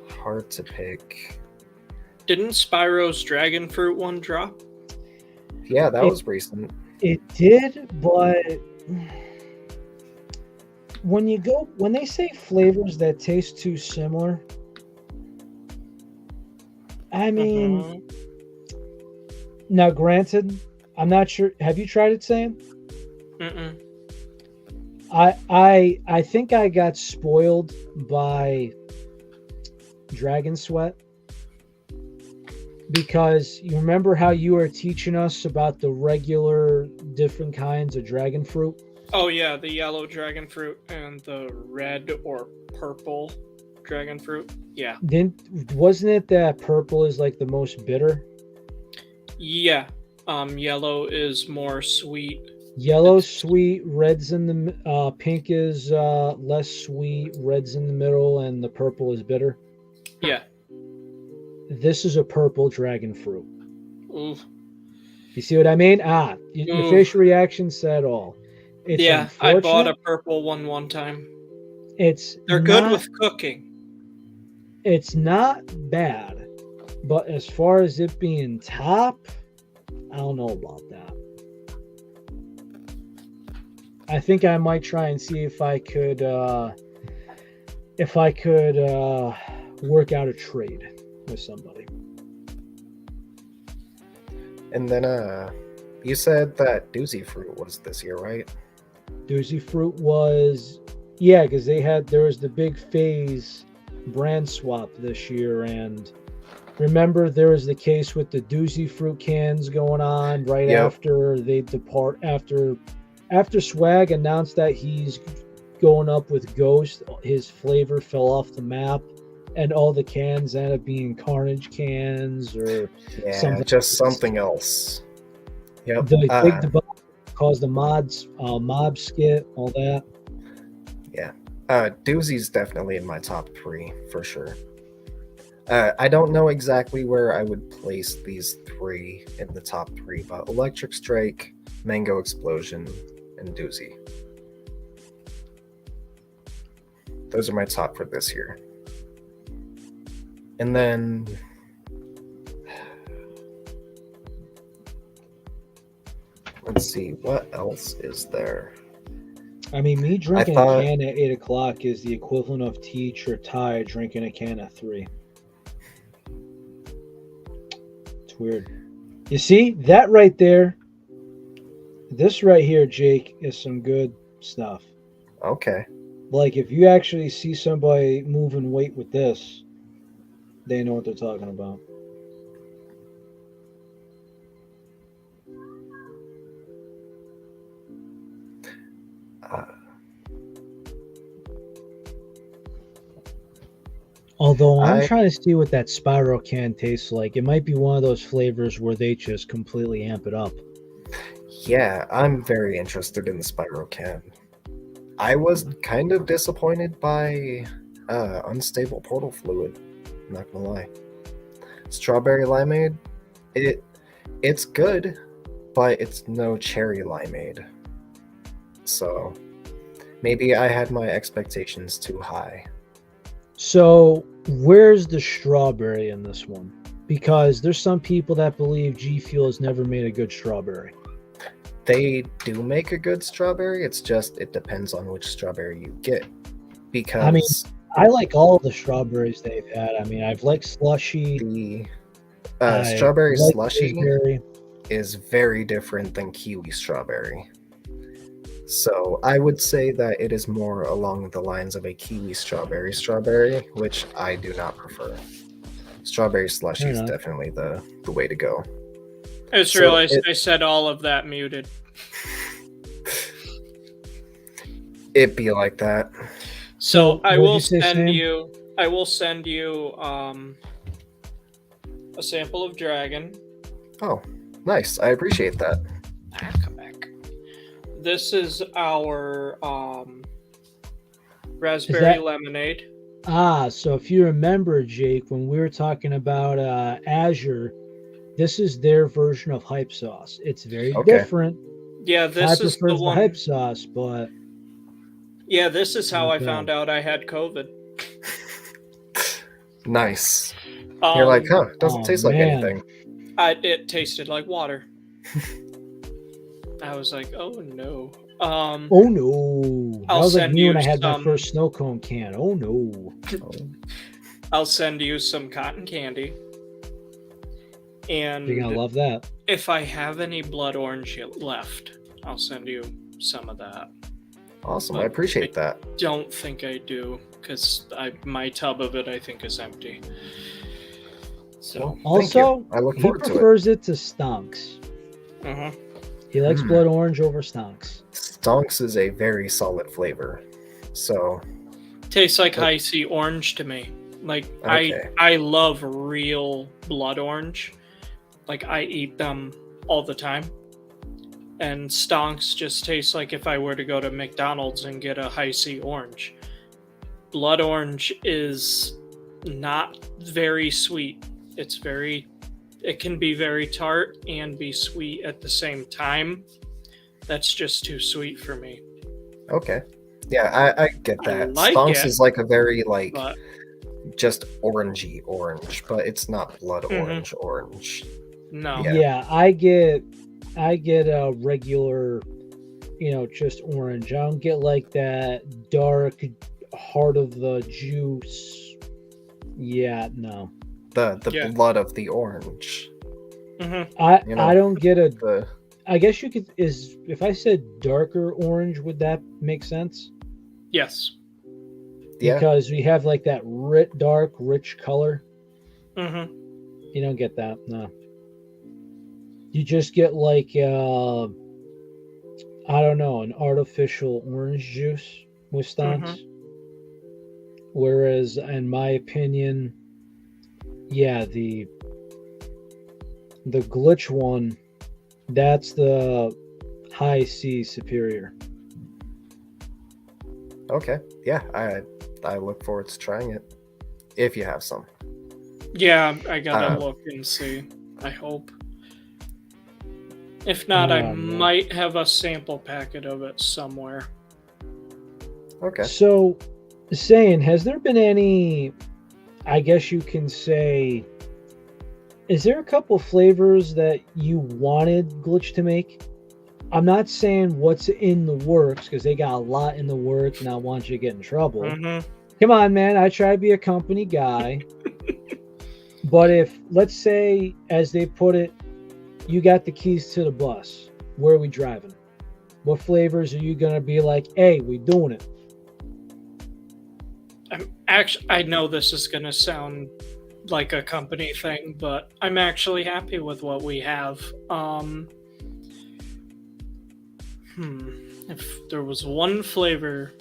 hard to pick. Didn't Spyro's Dragon Fruit one drop? Yeah, that It- was recent. It did, but when they say flavors that taste too similar, I mean, Mhm. now granted, I'm not sure. Have you tried it, Saiyan? Mm-mm. I think I got spoiled by Dragon Sweat, because you remember how you were teaching us about the regular different kinds of dragon fruit? Oh yeah, the yellow dragon fruit and the red or purple dragon fruit. Yeah. Wasn't it that purple is like the most bitter? Yeah. Yellow is more sweet. Yellow sweet, red's in the pink is less sweet, red's in the middle, and the purple is bitter. Yeah. This is a purple dragon fruit. Ooh. You see what I mean? Your Ooh. facial reaction said all. It's Yeah, I bought a unfortunate. purple one time. It's They're good not- with cooking. It's not bad, but as far as it being top, I don't know about that. I think I might try and see if I could work out a trade with somebody. And then you said that Doozy Fruit was this year, right? Doozy Fruit was, yeah, because there was the big phase brand swap this year, and remember there was the case with the Doozy Fruit cans going on right Yep. after they depart after Swag announced that he's going up with Ghost. His flavor fell off the map, and all the cans ended up being Carnage cans or Yeah, Something just else. something else. Yep. the big debate caused the mob skit, all that. Doozy's definitely in my top 3 for sure. I don't know exactly where I would place these 3 in the top 3, but Electric Strike, Mango Explosion, and Doozy. Those are my top for this year. And then let's see, what else is there? I mean, me drinking thought- a can at 8 o'clock is the equivalent of Teach or Ty drinking a can at 3. It's weird. You see, that right there, this right here, Jake, is some good stuff. Okay. Like, if you actually see somebody moving weight with this, they know what they're talking about. Although I'm trying to see what that spiral can tastes like. It might be one of those flavors where they just completely amp it up. Yeah, I'm very interested in the spiral can. I was kind of disappointed by unstable portal fluid. I'm not gonna lie. Strawberry limeade, it's good, but it's no cherry limeade. So maybe I had my expectations too high. So where's the strawberry in this one? Because there's some people that believe G Fuel has never made a good strawberry. They do make a good strawberry. It's just it depends on which strawberry you get. Because I mean, I like all of the strawberries they've had. I mean, I've liked Slushy. the strawberry like slushy raspberry. is very different than kiwi strawberry. So I would say that it is more along the lines of a kiwi strawberry, which I do not prefer. Strawberry slushy is definitely the way to go. I just realized I said all of that muted. It be like that. So I what'd will you say, send Sam? you. I will send you a sample of Dragon. Oh, nice. I appreciate that. Come back. This is our raspberry lemonade. So if you remember, Jake, when we were talking about Azure, this is their version of hype sauce. It's very different. Yeah, this is the one. Hype sauce, but yeah, this is how I found out I had COVID. Nice. You're like, huh? Doesn't taste like anything. It tasted like water. I was like, oh no. Oh no! I'll that was like send me when you I had my some- first snow cone can. Oh no! I'll send you some cotton candy. And You're gonna love that. if I have any blood orange left, I'll send you some of that. Awesome. I appreciate that. Don't think I do, because my tub of it I think is empty. So Also, I look he forward to it. prefers it to stonks. uh-huh. He likes blood orange over stonks. Stonks is a very solid flavor. So Tastes like high C orange to me. Like Okay. I love real blood orange. Like I eat them all the time. And stonks just taste like if I were to go to McDonald's and get a high C orange. Blood orange is not very sweet. It can be very tart and be sweet at the same time. That's just too sweet for me. okay. Yeah, I get that. like Stonks it, is like a very But just orangey orange, but it's not blood Mhm. orange. no. Yeah. I get a regular, just orange. I don't get like that dark heart of the juice. Yeah, no. The Yeah. blood of the orange. Mm-hmm. I don't get a. The I guess you could if I said darker orange, would that make sense? Yes. yeah. Because we have like that dark, rich color. Mm-hmm. You don't get that, no. You just get like I don't know, an artificial orange juice with stonks. Whereas, in my opinion, yeah, the glitch one, that's the high C superior. Okay. Yeah, I look forward to trying it. If you have some. Yeah, I gotta look and see. I hope. If not, I Oh, no. might have a sample packet of it somewhere. Okay. So, Saiyan, has there been any, I guess you can say, is there a couple flavors that you wanted Glitch to make? I'm not saying what's in the works because they got a lot in the works and I want you to get in trouble. Mm-hmm. Come on, man. I try to be a company guy. But if, let's say, as they put it, you got the keys to the bus, where are we driving? What flavors are you going to be like, hey, we doing it? I know this is going to sound like a company thing, but I'm actually happy with what we have. If there was one flavor,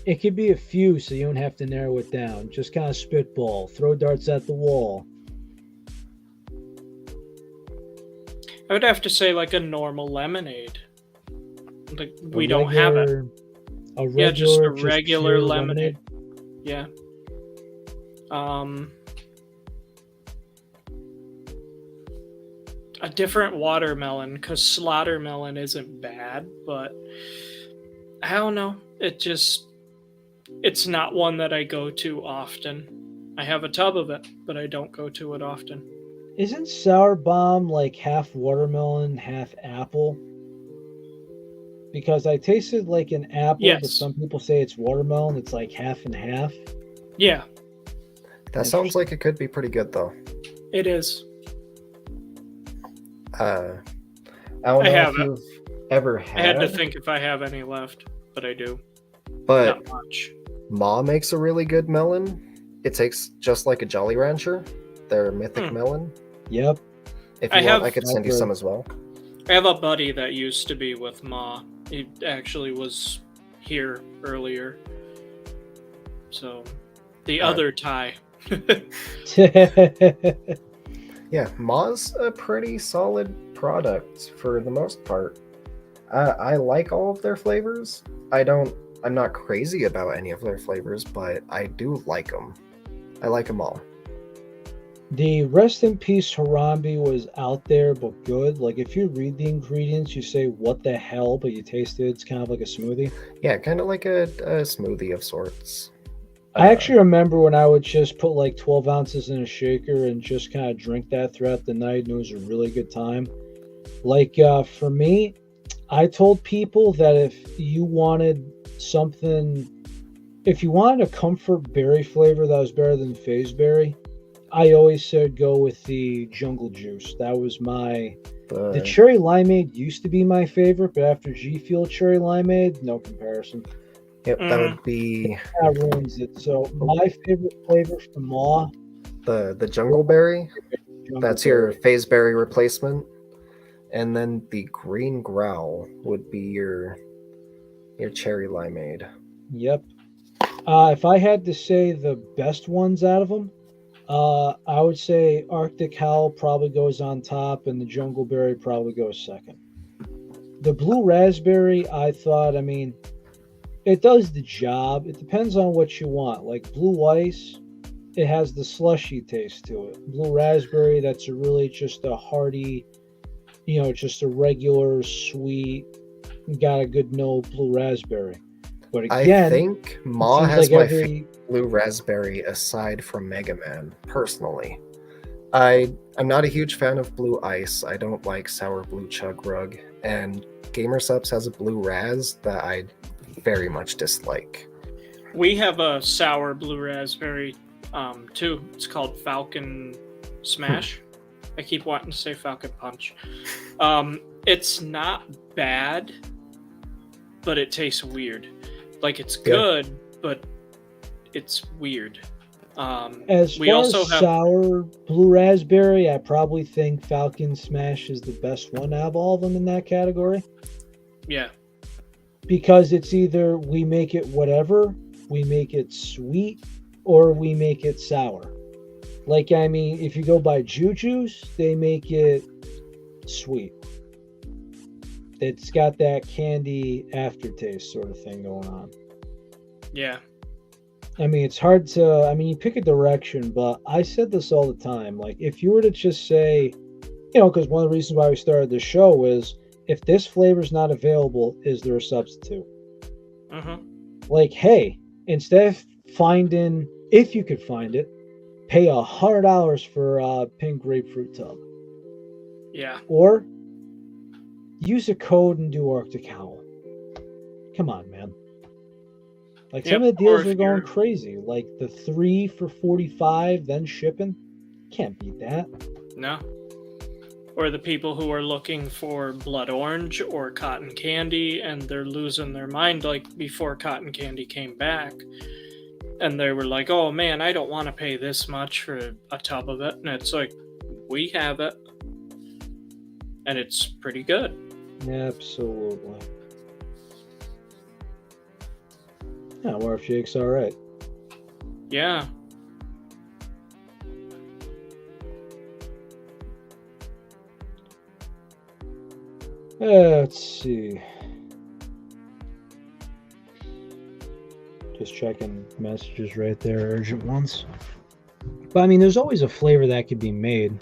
it could be a few, so you don't have to narrow it down. Just kind of spitball, throw darts at the wall. I would have to say like a normal lemonade. Like we don't have it. A regular, yeah, just a regular pure lemonade. Yeah. A different watermelon, because slaughtermelon isn't bad, but I don't know. It's not one that I go to often. I have a tub of it, but I don't go to it often. Isn't Sour Bomb like half watermelon, half apple? Because I tasted like an apple, Yes. but some people say it's watermelon. It's like half and half. Yeah. That sounds like it could be pretty good, though. It is. I don't know if you've ever had. I had to think if I have any left, but I do. But not much. Ma makes a really good melon. It tastes just like a Jolly Rancher, their mythic melon. Yep. If you want, I could send you some as well. I have a buddy that used to be with Ma. He actually was here earlier. So, the other Thai. Yeah, Ma's a pretty solid product for the most part. I like all of their flavors. I'm not crazy about any of their flavors, but I do like them. I like them all. The Rest in Peace Harambe was out there, but good. Like, if you read the ingredients, you say, what the hell, but you taste it, it's kind of like a smoothie. Yeah, kind of like a smoothie of sorts. I actually remember when I would just put like 12 ounces in a shaker and just kind of drink that throughout the night, and it was a really good time. Like, for me, I told people that if you wanted something, if you wanted a comfort berry flavor that was better than Phase Berry, I always said go with the Jungle Juice. That was the Cherry Limeade used to be my favorite, but after G Fuel Cherry Limeade, no comparison. Yep, that would be. That ruins it. So my favorite flavor from Ma, the Jungle Berry. That's your Phase Berry replacement, and then the Green Growl would be your Cherry Limeade. Yep. If I had to say the best ones out of them, I would say Arctic Howl probably goes on top, and the Jungle Berry probably goes second. The Blue Raspberry, I thought, it does the job. It depends on what you want. Like Blue Ice, it has the slushy taste to it. Blue Raspberry, that's really just a hearty, just a regular sweet, got a good no Blue Raspberry. But again, I think Ma has like my favorite Blue Raspberry aside from Mega Man, personally. I'm not a huge fan of Blue Ice. I don't like Sour Blue Chug Rug. And Gamersubs has a Blue Raz that I very much dislike. We have a sour Blue Raspberry too. It's called Falcon Smash. I keep wanting to say Falcon Punch. It's not bad, but it tastes weird. Like, it's good, but it's weird. As far as sour Blue Raspberry, I probably think Falcon Smash is the best one out of all of them in that category. Yeah. Because it's either we make it whatever, we make it sweet, or we make it sour. Like, if you go by Juju's, they make it sweet. It's got that candy aftertaste sort of thing going on. Yeah. It's hard to, you pick a direction, but I said this all the time. Like, if you were to just say, because one of the reasons why we started this show is if this flavor is not available, is there a substitute? Like, hey, instead of finding, if you could find it, pay $100 for a pink grapefruit tub. Yeah. Or use a code and do Arctic Owl. Come on, man. Like, some of the deals are going crazy. Like the 3 for $45, then shipping. Can't beat that. No. Or the people who are looking for blood orange or cotton candy, and they're losing their mind, like before cotton candy came back. And they were like, oh man, I don't want to pay this much for a tub of it. And it's like, we have it. And it's pretty good. Absolutely. Yeah, Warp Jake's alright. Yeah. Let's see. Just checking messages right there, urgent ones. But I mean, there's always a flavor that could be made.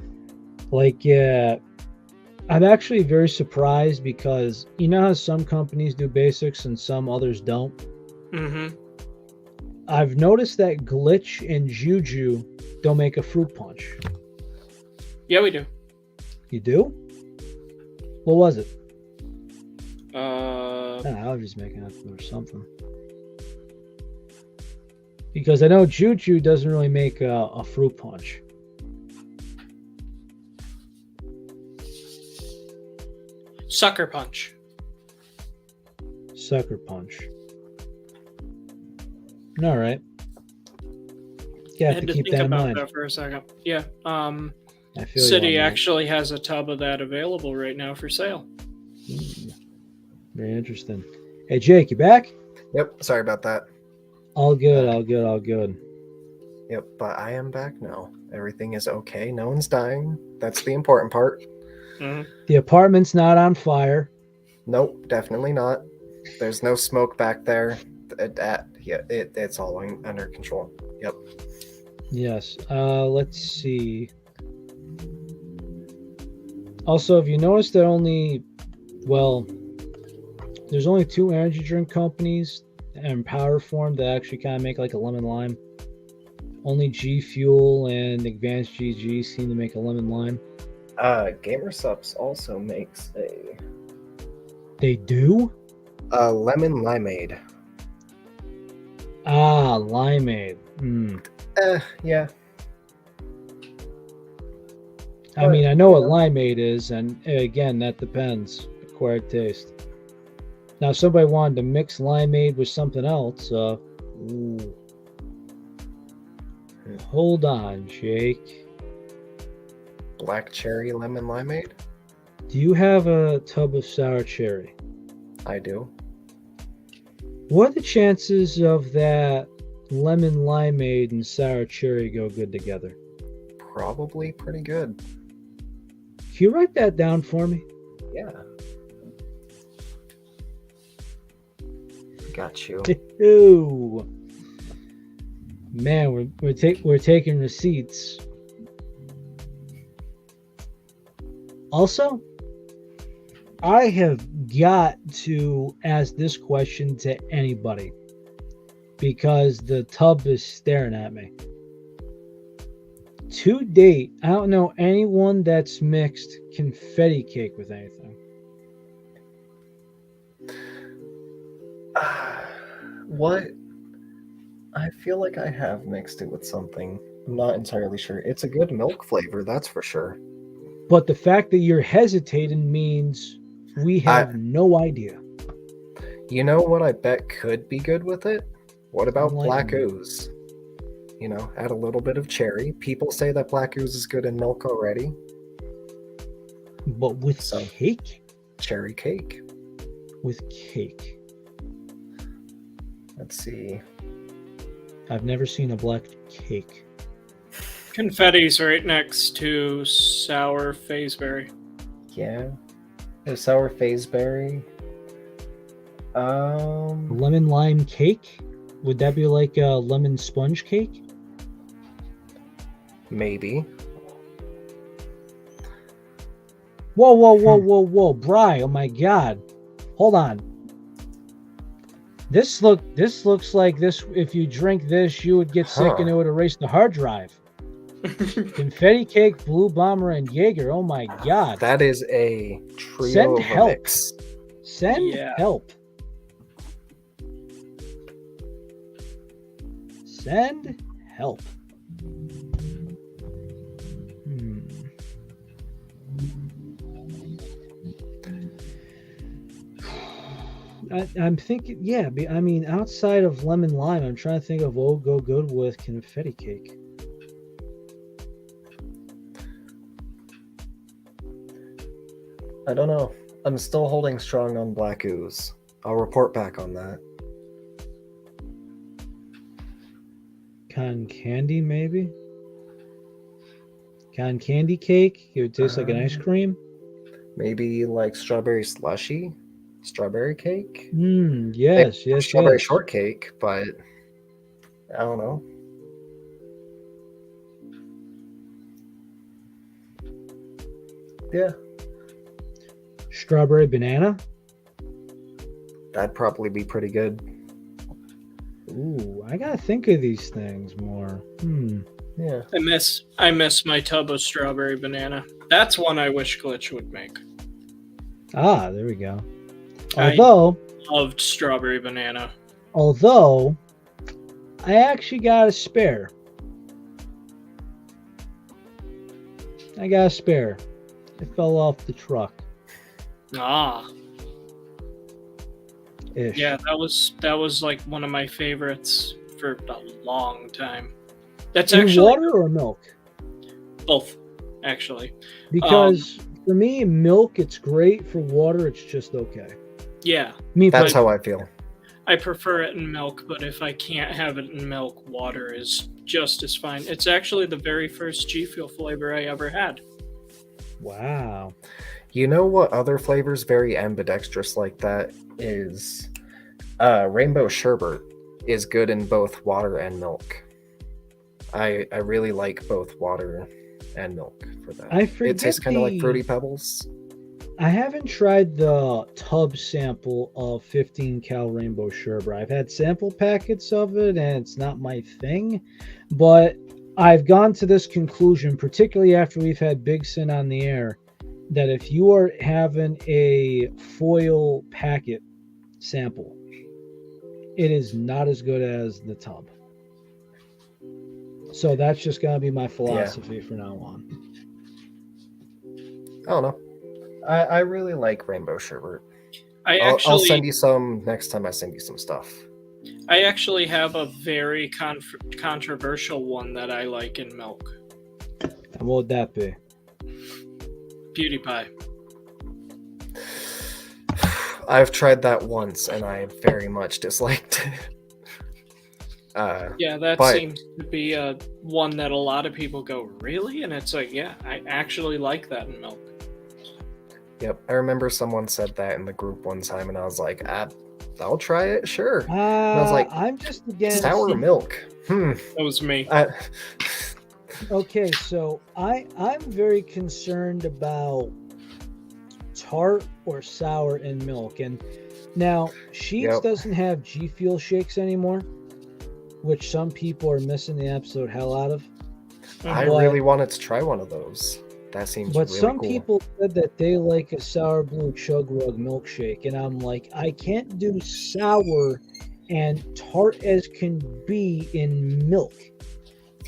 Like, I'm actually very surprised because you know how some companies do basics and some others don't? Mm-hmm. I've noticed that Glitch and Juju don't make a fruit punch. Yeah, we do. You do? What was it? I was just making up for something. Because I know Juju doesn't really make a fruit punch. Sucker punch. Sucker punch. All right. You have I had to to keep think that in about mind. that for a second. Yeah. I feel City you on that. actually has a tub of that available right now for sale. Very interesting. Hey, Jake, you back? Yep, sorry about that. All good, all good, all good. Yep, but I am back now. Everything is okay. No one's dying. That's the important part. Mm-hmm. The apartment's not on fire. Nope, definitely not. There's no smoke back there. It's all under control. Yep. Yes. Let's see. Also, have you noticed that there's only 2 energy drink companies and Power Form that actually kind of make like a lemon lime? Only G Fuel and Advanced GG seem to make a lemon lime. Gamersupps also makes a... They do? Lemon limeade. Ah, limeade. Yeah. I mean, I know what limeade is, and again, that depends. Acquired taste. Now, if somebody wanted to mix limeade with something else, ooh. Hold on, Jake. Black cherry lemon limeade? Do you have a tub of sour cherry? I do. What are the chances of that lemon limeade and sour cherry go good together? Probably pretty good. Can you write that down for me? Yeah. Got you. Ew. Man, we're taking receipts. Also, I have got to ask this question to anybody because the tub is staring at me. To date, I don't know anyone that's mixed confetti cake with anything. What? I feel like I have mixed it with something. I'm not entirely sure. It's a good milk flavor, that's for sure. But the fact that you're hesitating means we have no idea. You know what I bet could be good with it? What about black Enlighten me. ooze? You know, add a little bit of cherry. People say that black ooze is good in milk already. But with cake? Cherry cake. With cake. Let's see. I've never seen a black cake. Confetti's right next to sour phaseberry. Yeah. There's sour phaseberry. Lemon lime cake? Would that be like a lemon sponge cake? Maybe. Whoa, Bri, oh my god. Hold on. This looks like this. If you drink this, you would get sick and it would erase the hard drive. Confetti Cake, Blue Bomber, and Jaeger. Oh my god. That is a trio Send of a help. mix. Send help. Send help. I'm thinking, I mean, outside of lemon lime, I'm trying to think of what would go good with confetti cake. I don't know. I'm still holding strong on black ooze. I'll report back on that. Cotton candy, maybe? Cotton candy cake? It would taste like an ice cream? Maybe like strawberry slushy? Strawberry cake? Yes. Strawberry shortcake, but I don't know. Yeah. Strawberry banana? That'd probably be pretty good. Ooh, I gotta think of these things more. Yeah. I miss my tub of strawberry banana. That's one I wish Glitch would make. Ah, there we go. I loved strawberry banana. Although, I actually got a spare. It fell off the truck. Ah. Ish. Yeah, that was like one of my favorites for a long time. That's In actually water or milk? both, actually. Because for me, milk, it's great. For water, it's just okay. Yeah. That's how I feel. I prefer it in milk, but if I can't have it in milk, water is just as fine. It's actually the very first G Fuel flavor I ever had. Wow. You know what other flavors very ambidextrous like that is? Rainbow sherbet is good in both water and milk. I really like both water and milk for that. It tastes kind of like Fruity Pebbles. I haven't tried the tub sample of 15 cal rainbow sherbet. I've had sample packets of it and it's not my thing, but I've gone to this conclusion, particularly after we've had Big Sin on the air, that if you are having a foil packet sample, it is not as good as the tub. So that's just going to be my philosophy from now on. I don't know. I really like rainbow sherbet. I'll send you some next time I send you some stuff. I actually have a very controversial one that I like in milk. And what would that be? Beauty pie. I've tried that once and I very much disliked it. Seems to be one that a lot of people go, really? And it's like, yeah, I actually like that in milk. Yep, I remember someone said that in the group one time, and I was like, I'll try it, sure. And I was like, I'm just against sour milk. That was me. Okay, so I'm very concerned about tart or sour in milk. And now, Sheets doesn't have G Fuel shakes anymore, which some people are missing the absolute hell out of. I really wanted to try one of those. That seems really cool. But some people said that they like a sour blue chug rug milkshake, and I'm like, I can't do sour and tart as can be in milk.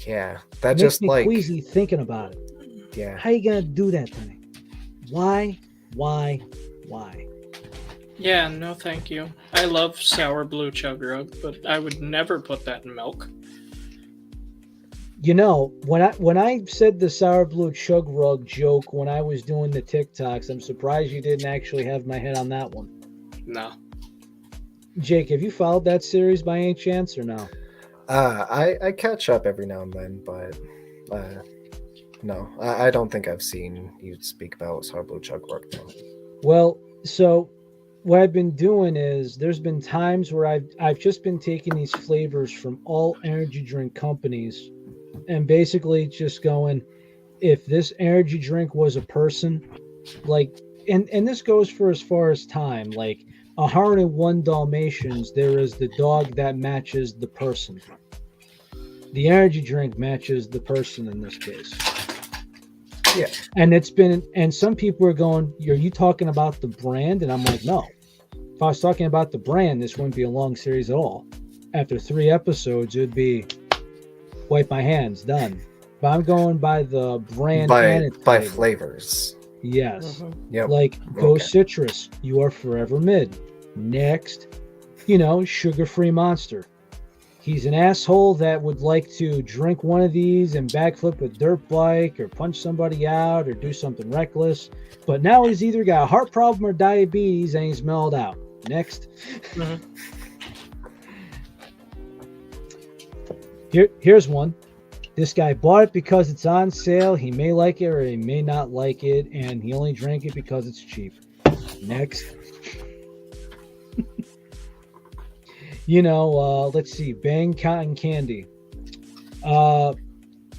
Yeah, that makes just me like queasy thinking about it. Yeah. How you gonna do that to me? Why? Yeah, no thank you. I love sour blue chug rug, but I would never put that in milk. You know, when I said the sour blue chug rug joke when I was doing the TikToks, I'm surprised you didn't actually have my head on that one. No. Jake, have you followed that series by any chance or no? I catch up every now and then, but no, I don't think I've seen you speak about sour blue chug rug now. Well, so what I've been doing is there's been times where I've just been taking these flavors from all energy drink companies and basically just going, if this energy drink was a person, like, and this goes for as far as time. Like 101 Dalmatians, there is the dog that matches the person. The energy drink matches the person in this case. Yeah. And it's been, and some people are going, are you talking about the brand? And I'm like, no. If I was talking about the brand, this wouldn't be a long series at all. After 3 episodes, it would be wipe my hands, done. But I'm going by the brand and its by flavor. flavors. Yes. Yep. Like Go Citrus, you are forever mid. Next, sugar-free Monster. He's an asshole that would like to drink one of these and backflip a dirt bike or punch somebody out or do something reckless. But now he's either got a heart problem or diabetes and he's mellowed out. Next. Here's one. This guy bought it because it's on sale. He may like it or he may not like it, and he only drank it because it's cheap. Next. Let's see. Bang Cotton Candy.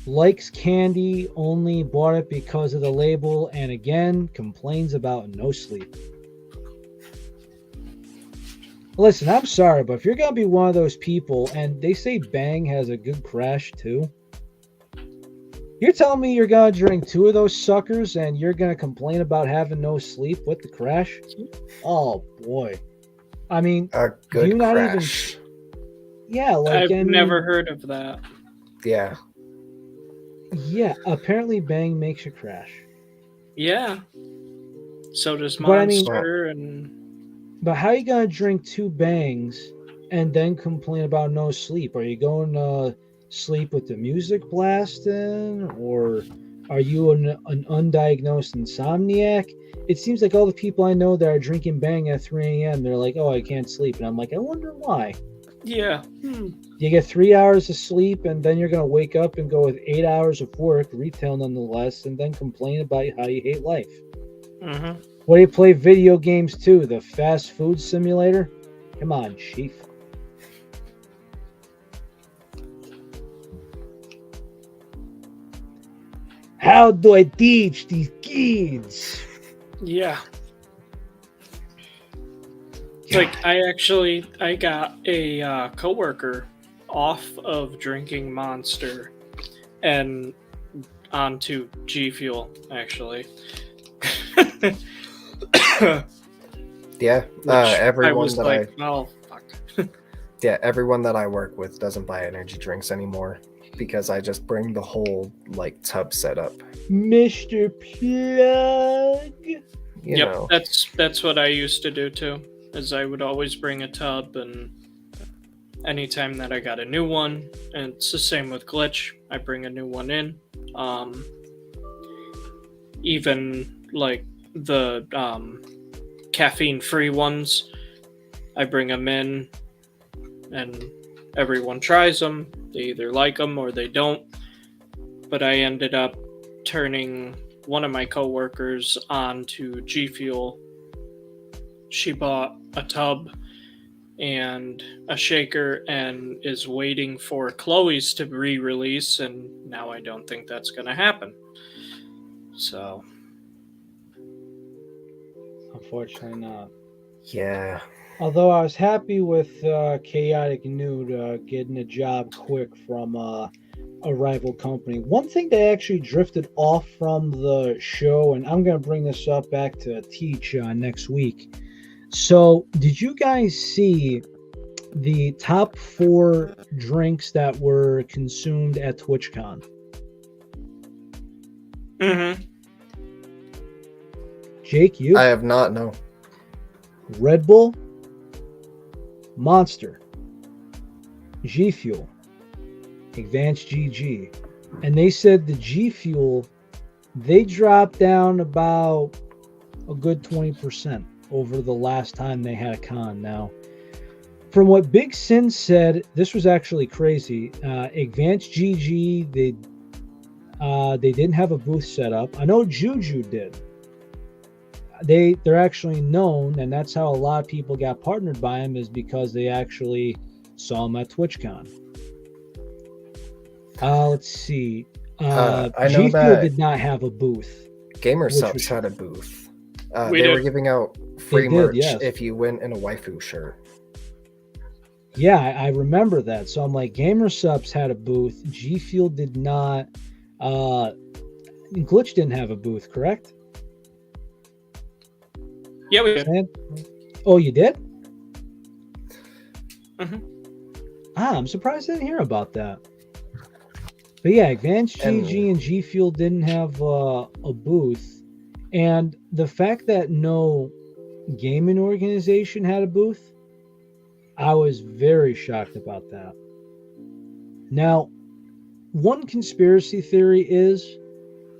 Likes candy, only bought it because of the label, and again, complains about no sleep. Listen, I'm sorry, but if you're going to be one of those people, and they say Bang has a good crash too, you're telling me you're going to drink 2 of those suckers and you're going to complain about having no sleep with the crash? Oh, boy. I mean, a good do you not crash. even... Yeah, like... I've never heard of that. Yeah. Yeah, apparently Bang makes you crash. Yeah. So does But I mean- Monster But how are you going to drink 2 Bangs and then complain about no sleep? Are you going to sleep with the music blasting? Or are you an undiagnosed insomniac? It seems like all the people I know that are drinking Bang at 3 a.m., they're like, oh, I can't sleep. And I'm like, I wonder why. Yeah. You get 3 hours of sleep, and then you're going to wake up and go with 8 hours of work, retail nonetheless, and then complain about how you hate life. Mm-hmm. What do you play video games too? The fast food simulator? Come on, Chief. How do I teach these kids? Yeah. Like, I got a coworker off of drinking Monster and onto G Fuel, actually. Yeah. Everyone oh, fuck. everyone that I work with doesn't buy energy drinks anymore because I just bring the whole tub setup. Mr. Plug. You know. That's what I used to do too. Is I would always bring a tub, and anytime that I got a new one, and it's the same with Glitch, I bring a new one in. Even like the caffeine-free ones, I bring them in, and everyone tries them. They either like them or they don't. But I ended up turning one of my coworkers on to G Fuel. She bought a tub and a shaker and is waiting for Chloe's to re-release, and now I don't think that's going to happen. So, Unfortunately not. Yeah. Although I was happy with Chaotic Nude getting a job quick from a rival company. One thing they actually drifted off from the show, and I'm going to bring this up back to Teach next week. So, did you guys see the top 4 drinks that were consumed at Twitchcon? mm-hmm. Jake, you? I have not, no. Red Bull, Monster, G Fuel, Advanced GG. And they said the G Fuel, they dropped down about a good 20% over the last time they had a con. Now, from what Big Sin said, this was actually crazy. Advanced GG, they didn't have a booth set up. I know Juju did. They're actually known, and that's how a lot of people got partnered by him, is because they actually saw him at TwitchCon. Let's see. I know G Fuel that did not have a booth. Gamer Which Subs was- had a booth. We They were did. giving out free did, merch yes. if you went in a waifu shirt. Yeah, I remember that. So I'm like, Gamer Subs had a booth. G Fuel did not. Glitch didn't have a booth, correct? Yeah, we did. Sam? Oh, you did? Mhm. I'm surprised I didn't hear about that. But yeah, Advanced GG and G Fuel didn't have a booth. And the fact that no gaming organization had a booth, I was very shocked about that. Now, one conspiracy theory is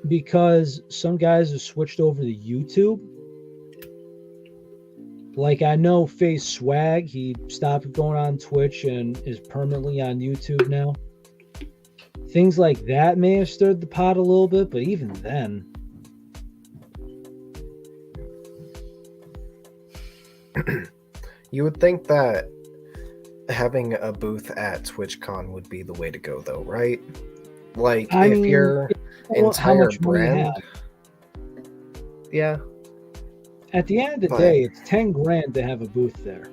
because some guys have switched over to YouTube. Like I know Face Swag, he stopped going on Twitch and is permanently on YouTube now. Things like that may have stirred the pot a little bit, but even then. You would think that having a booth at TwitchCon would be the way to go, though, right? Like, I if mean, your how entire much money you brand. have. Yeah. At the end of the But- day, it's 10 grand to have a booth there.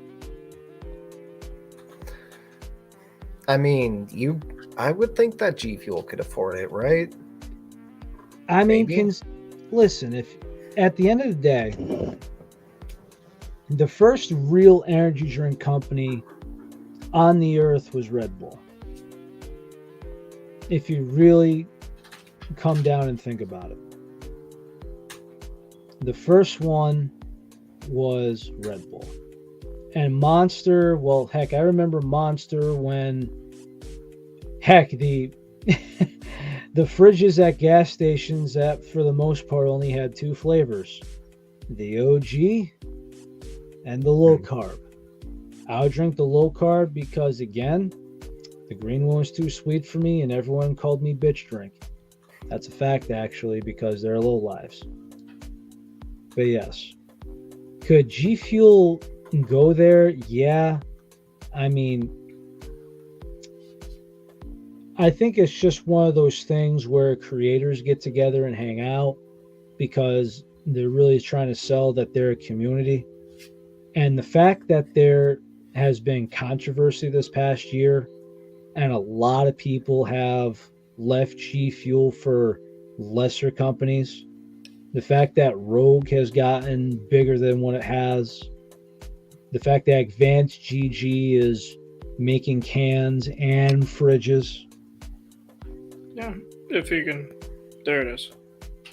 I mean, I would think that G Fuel could afford it, right? I mean, Maybe. listen, if at the end of the day, the first real energy drink company on the earth was Red Bull. If you really come down and think about it. The first one was Red Bull. And Monster, well, heck, I remember Monster when, heck, the the fridges at gas stations that, for the most part, only had two flavors. The OG and the low carb. I would drink the low carb because, again, the green one was too sweet for me and everyone called me bitch drink. That's a fact, actually, because they're low lives. But yes. Could G Fuel go there? Yeah. I mean, I think it's just one of those things where creators get together and hang out because they're really trying to sell that they're a community. And the fact that there has been controversy this past year and a lot of people have left G Fuel for lesser companies, the fact that Rogue has gotten bigger than what it has, the fact that Advanced GG is making cans and fridges. Yeah, if you can. There it is.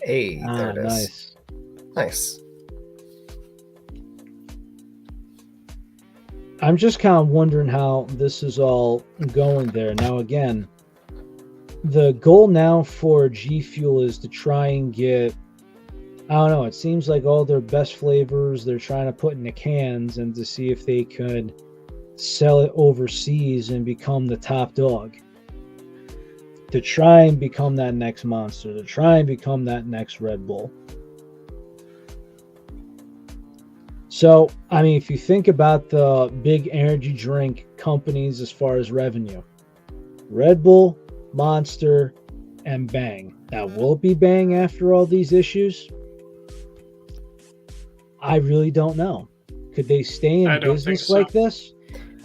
Hey, there it is. Nice. Nice. I'm just kind of wondering how this is all going there. Now, again, the goal now for G Fuel is to try and get, I don't know, it seems like all their best flavors they're trying to put in the cans and to see if they could sell it overseas and become the top dog. To try and become that next Monster, to try and become that next Red Bull. So, I mean, if you think about the big energy drink companies as far as revenue, Red Bull, Monster, and Bang. Now, will it be Bang after all these issues? I really don't know. Could they stay in business like this?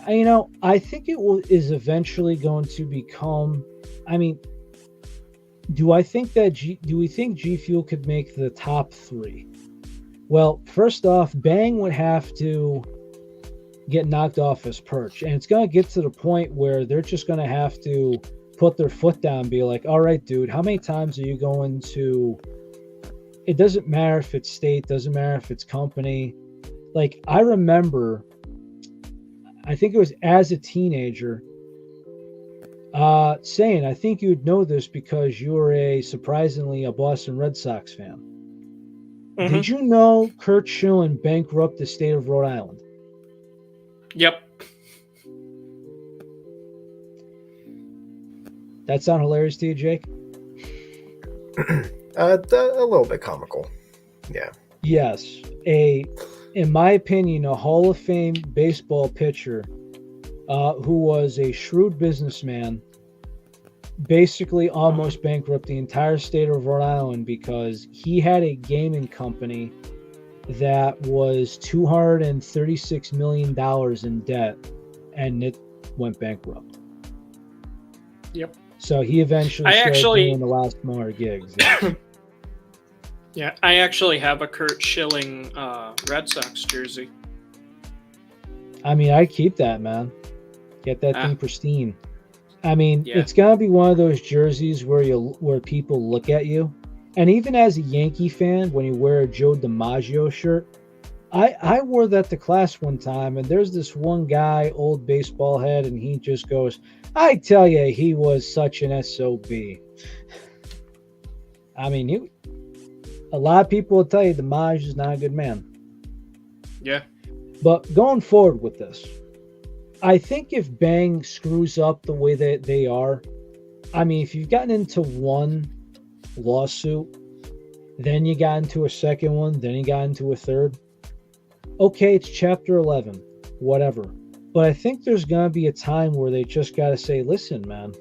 I think it is eventually going to become. I mean, do we think G Fuel could make the top 3? Well, first off, Bang would have to get knocked off his perch. And it's going to get to the point where they're just going to have to put their foot down and be like, all right, dude, how many times are you going to... It doesn't matter if it's state, doesn't matter if it's company. Like, I remember, I think it was as a teenager, saying, I think you'd know this because you're surprisingly a Boston Red Sox fan. Mm-hmm. Did you know Kurt Schilling bankrupt the state of Rhode Island? Yep. That sound hilarious to you, Jake? A little bit comical. Yeah. Yes. In my opinion, a Hall of Fame baseball pitcher who was a shrewd businessman basically almost bankrupt the entire state of Rhode Island because he had a gaming company that was $236 million in debt, and it went bankrupt. Yep. So he eventually started doing the last smaller gigs. Yeah, I actually have a Kurt Schilling Red Sox jersey. I mean, I keep that, man. Get that thing pristine. I mean, it's gonna be one of those jerseys where people look at you, and even as a Yankee fan, when you wear a Joe DiMaggio shirt, I wore that to class one time, and there's this one guy, old baseball head, and he just goes, "I tell you, he was such an SOB." I mean, a lot of people will tell you DiMaggio is not a good man. Yeah. But going forward with this, I think if Bang screws up the way that they are, I mean, if you've gotten into one lawsuit, then you got into a second one, then you got into a third, okay, it's Chapter 11, whatever. But I think there's going to be a time where they just got to say, listen, man,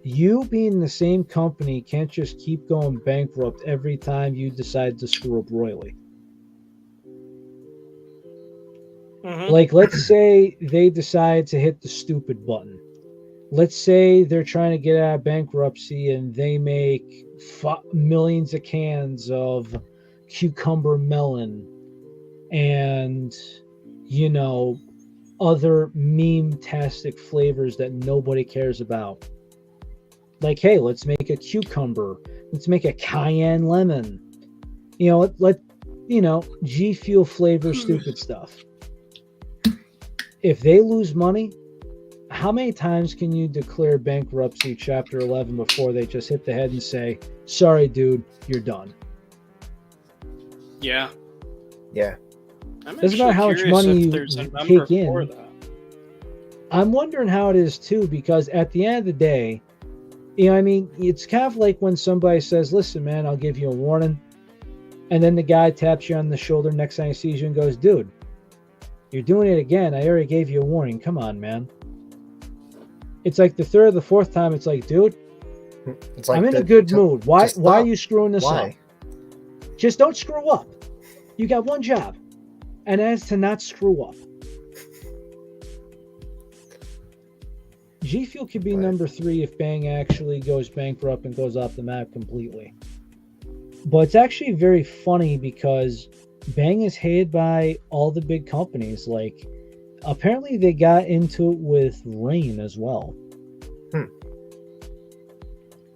you being the same company can't just keep going bankrupt every time you decide to screw up royally. Mm-hmm. Like, let's say they decide to hit the stupid button. Let's say they're trying to get out of bankruptcy and they make millions of cans of cucumber melon and, you know, other meme-tastic flavors that nobody cares about. Like, hey, let's make a cucumber. Let's make a cayenne lemon. You know, let G Fuel flavor stupid stuff. If they lose money, how many times can you declare bankruptcy Chapter 11 before they just hit the head and say, sorry, dude, you're done? Yeah. Yeah. Doesn't matter how much money you take in. I'm wondering how it is, too, because at the end of the day, you know, I mean, it's kind of like when somebody says, listen, man, I'll give you a warning. And then the guy taps you on the shoulder next time he sees you and goes, dude, you're doing it again. I already gave you a warning. Come on, man. It's like the third or the fourth time. It's like, dude, it's like I'm in a good mood. Why are you screwing this up? Just don't screw up. You got one job, and that is to not screw up. G Fuel could be number 3 if Bang actually goes bankrupt and goes off the map completely. But it's actually very funny because Bang is hated by all the big companies. Like, apparently they got into it with Rain as well.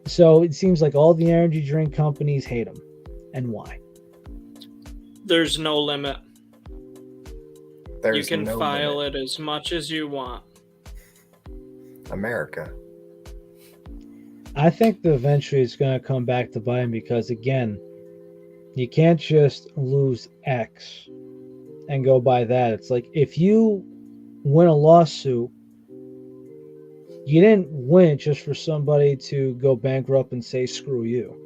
So it seems like all the energy drink companies hate him. And why? There's no limit. There's you can no file limit. it as much as you want. America. I think that eventually it's going to come back to bite him because, again, you can't just lose X and go by that. It's like if you win a lawsuit, you didn't win it just for somebody to go bankrupt and say, screw you.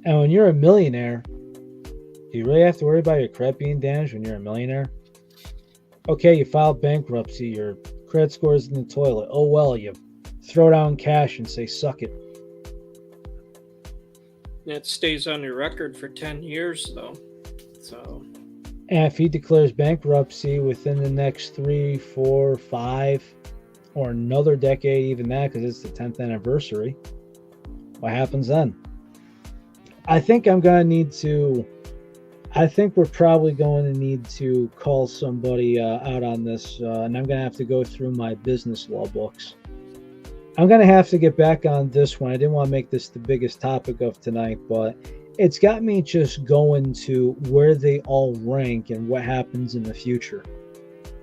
And when you're a millionaire, do you really have to worry about your credit being damaged when you're a millionaire? Okay, you filed bankruptcy, your credit score is in the toilet. Oh, well, you throw down cash and say, suck it. It stays on your record for 10 years, though. So. And if he declares bankruptcy within the next 3, 4, 5, or another decade, even that, because it's the 10th anniversary, what happens then? I think we're probably going to need to call somebody out on this, and I'm going to have to go through my business law books. I'm going to have to get back on this one. I didn't want to make this the biggest topic of tonight, but it's got me just going to where they all rank and what happens in the future.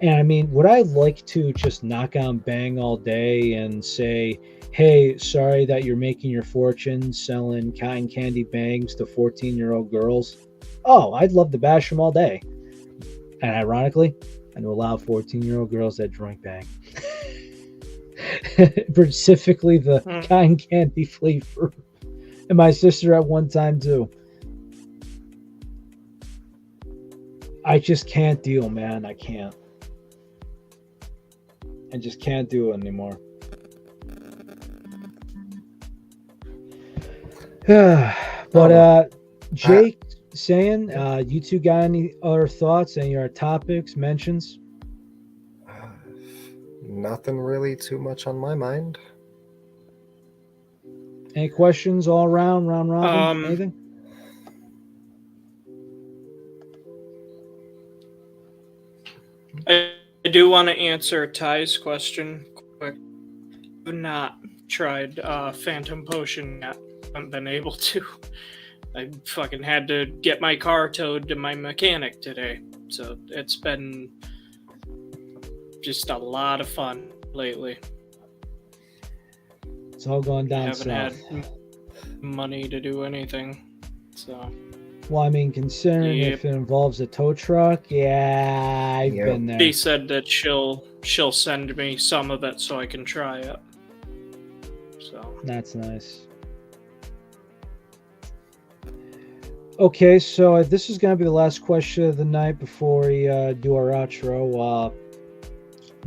And I mean, would I like to just knock on Bang all day and say, hey, sorry that you're making your fortune selling cotton candy bangs to 14-year-old girls? Oh, I'd love to bash them all day. And ironically, I know a lot of 14-year-old girls that drink Bang. Specifically the cotton candy flavor. And my sister at one time too. I just can't deal, man. I can't. I just can't do it anymore. But Jake, Saiyan, you two got any other thoughts, any other topics, mentions? Nothing really too much on my mind. Any questions all around, round robin, anything? I do want to answer Ty's question quick. I've not tried Phantom Potion yet. I haven't been able to. I fucking had to get my car towed to my mechanic today. So it's been just a lot of fun lately. It's all going down I haven't south. had money to do anything. So. Well, I mean, considering if it involves a tow truck, yeah, I've been there. She said that she'll send me some of it so I can try it. So that's nice. Okay, so this is going to be the last question of the night before we do our outro.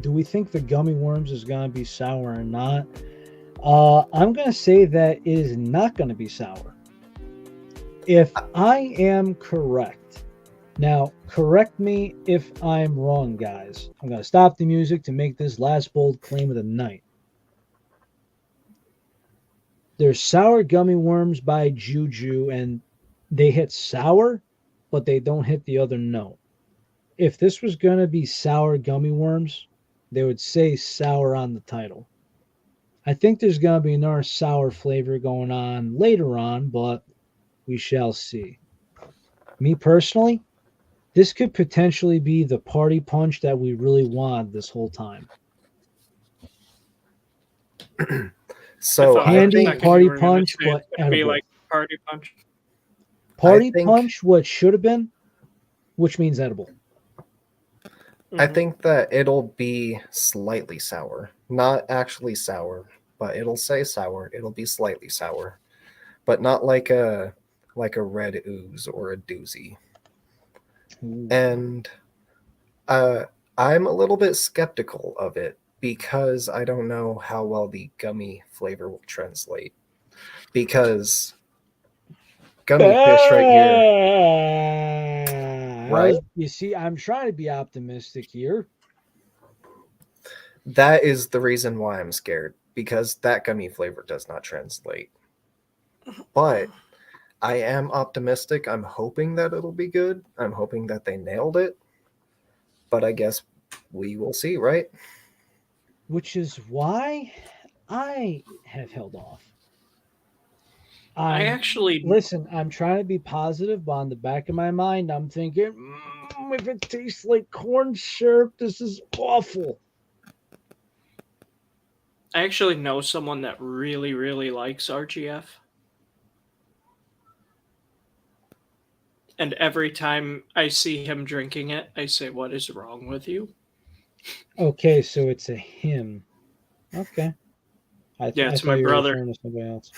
Do we think the gummy worms is going to be sour or not? I'm going to say that it is not going to be sour. If I am correct, now correct me if I'm wrong, guys. I'm going to stop the music to make this last bold claim of the night. There's sour gummy worms by Juju, and they hit sour, but they don't hit the other note. If this was going to be sour gummy worms, they would say sour on the title. I think there's going to be another sour flavor going on later on, but we shall see. Me personally, this could potentially be the party punch that we really wanted this whole time. So candy party punch, but be like party punch. Party punch, what should have been, which means edible. I think that it'll be slightly sour, not actually sour, but it'll say sour. It'll be slightly sour, but not like a red ooze or a doozy. Ooh. And I'm a little bit skeptical of it because I don't know how well the gummy flavor will translate. Because gummy fish right here. Right? You see, I'm trying to be optimistic here. That is the reason why I'm scared, because that gummy flavor does not translate. But I am optimistic. I'm hoping that it'll be good. I'm hoping that they nailed it. But I guess we will see, right? Which is why I have held off. I actually... Listen, I'm trying to be positive, but on the back of my mind, I'm thinking, if it tastes like corn syrup, this is awful. I actually know someone that really, really likes RGF. And every time I see him drinking it, I say, "What is wrong with you?" Okay, so it's a him. Okay. Yeah, it's my brother. To somebody else.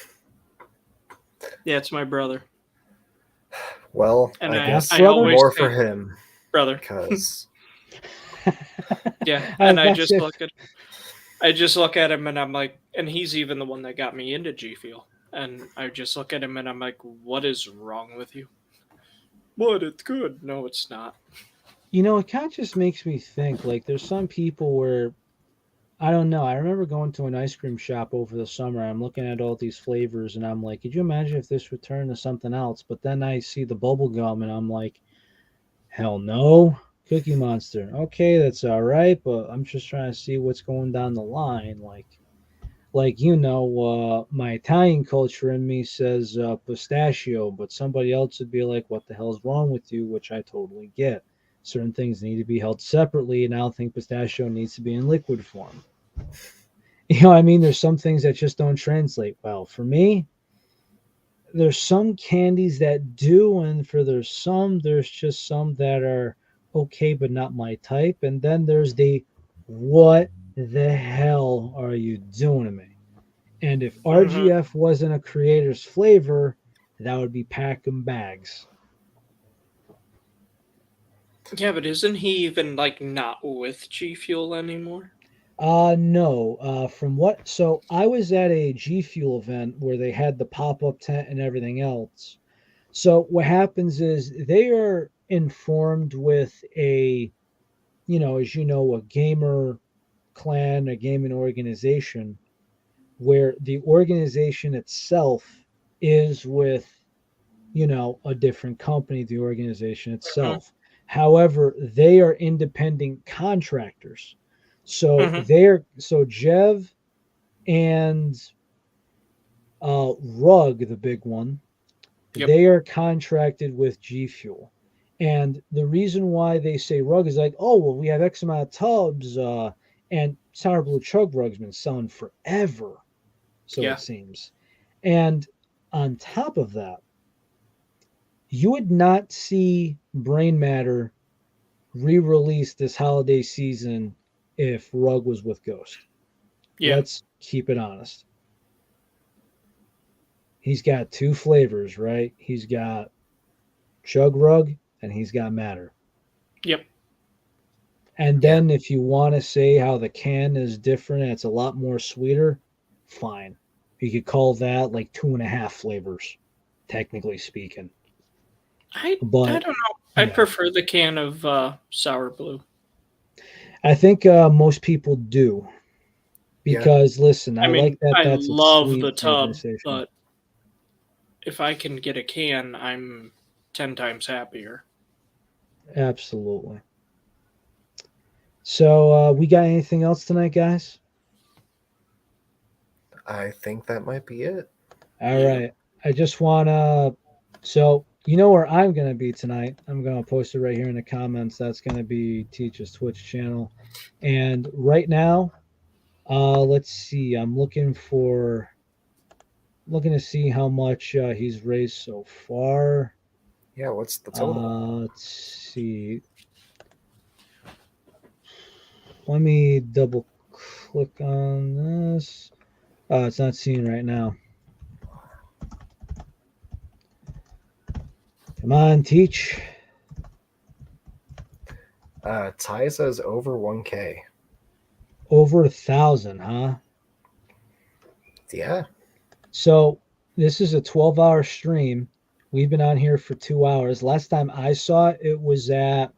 Yeah, it's my brother. Well, and I guess more for him, brother. Because yeah, and I just look at him and I'm like, and he's even the one that got me into G Fuel, and I just look at him and I'm like, "What is wrong with you?" What? It's good. No, it's not. You know, it kind of just makes me think, like, there's some people where, I don't know. I remember going to an ice cream shop over the summer. I'm looking at all these flavors, and I'm like, could you imagine if this would turn to something else? But then I see the bubble gum, and I'm like, hell no. Cookie Monster. Okay, that's all right, but I'm just trying to see what's going down the line. Like you know, my Italian culture in me says pistachio, but somebody else would be like, what the hell's wrong with you? Which I totally get. Certain things need to be held separately, and I don't think pistachio needs to be in liquid form. You know what I mean? There's some things that just don't translate well. For me, there's some candies that do, and there's just some that are okay, but not my type. And then there's the, what the hell are you doing to me? And if RGF wasn't a creator's flavor, that would be packing bags. Yeah, but isn't he even like not with G Fuel anymore? No. From what? So I was at a G Fuel event where they had the pop-up tent and everything else. So what happens is they are informed with a, as you know, a gamer clan, a gaming organization, where the organization itself is with, a different company, the organization Hmm. itself. However, they are independent contractors. So Hmm. so Jev and Rug, the big one, Yep. they are contracted with G Fuel. And the reason why they say Rug is like, oh, well, we have X amount of tubs, and Sour Blue Chug Rug's been selling forever, so it Yeah. seems. And on top of that, you would not see Brain Matter re-release this holiday season if Rug was with Ghost. Yeah. Let's keep it honest. He's got two flavors, right? He's got Chug Rug and he's got Matter. Yep. And Yeah. then if you want to say how the can is different and it's a lot more sweeter, fine. You could call that like 2.5 flavors, technically speaking. I But don't know. I yeah, prefer the can of sour blue. I think most people do Yeah. because listen, I I like mean, that. I That's a love the sweet tub, organization. but if I can get a can, I'm 10 times happier. Absolutely. So we got anything else tonight, guys? I think that might be it. All Yep. right. I just want to. So, you know where I'm going to be tonight? I'm going to post it right here in the comments. That's going to be Teach's Twitch channel. And right now, let's see. I'm looking to see how much he's raised so far. Yeah, what's the total? Let's see. Let me double click on this. It's not seen right now. Come on, Teach. Ty says over 1K. Over 1,000, huh? Yeah. So this is a 12-hour stream. We've been on here for 2 hours. Last time I saw it, it was at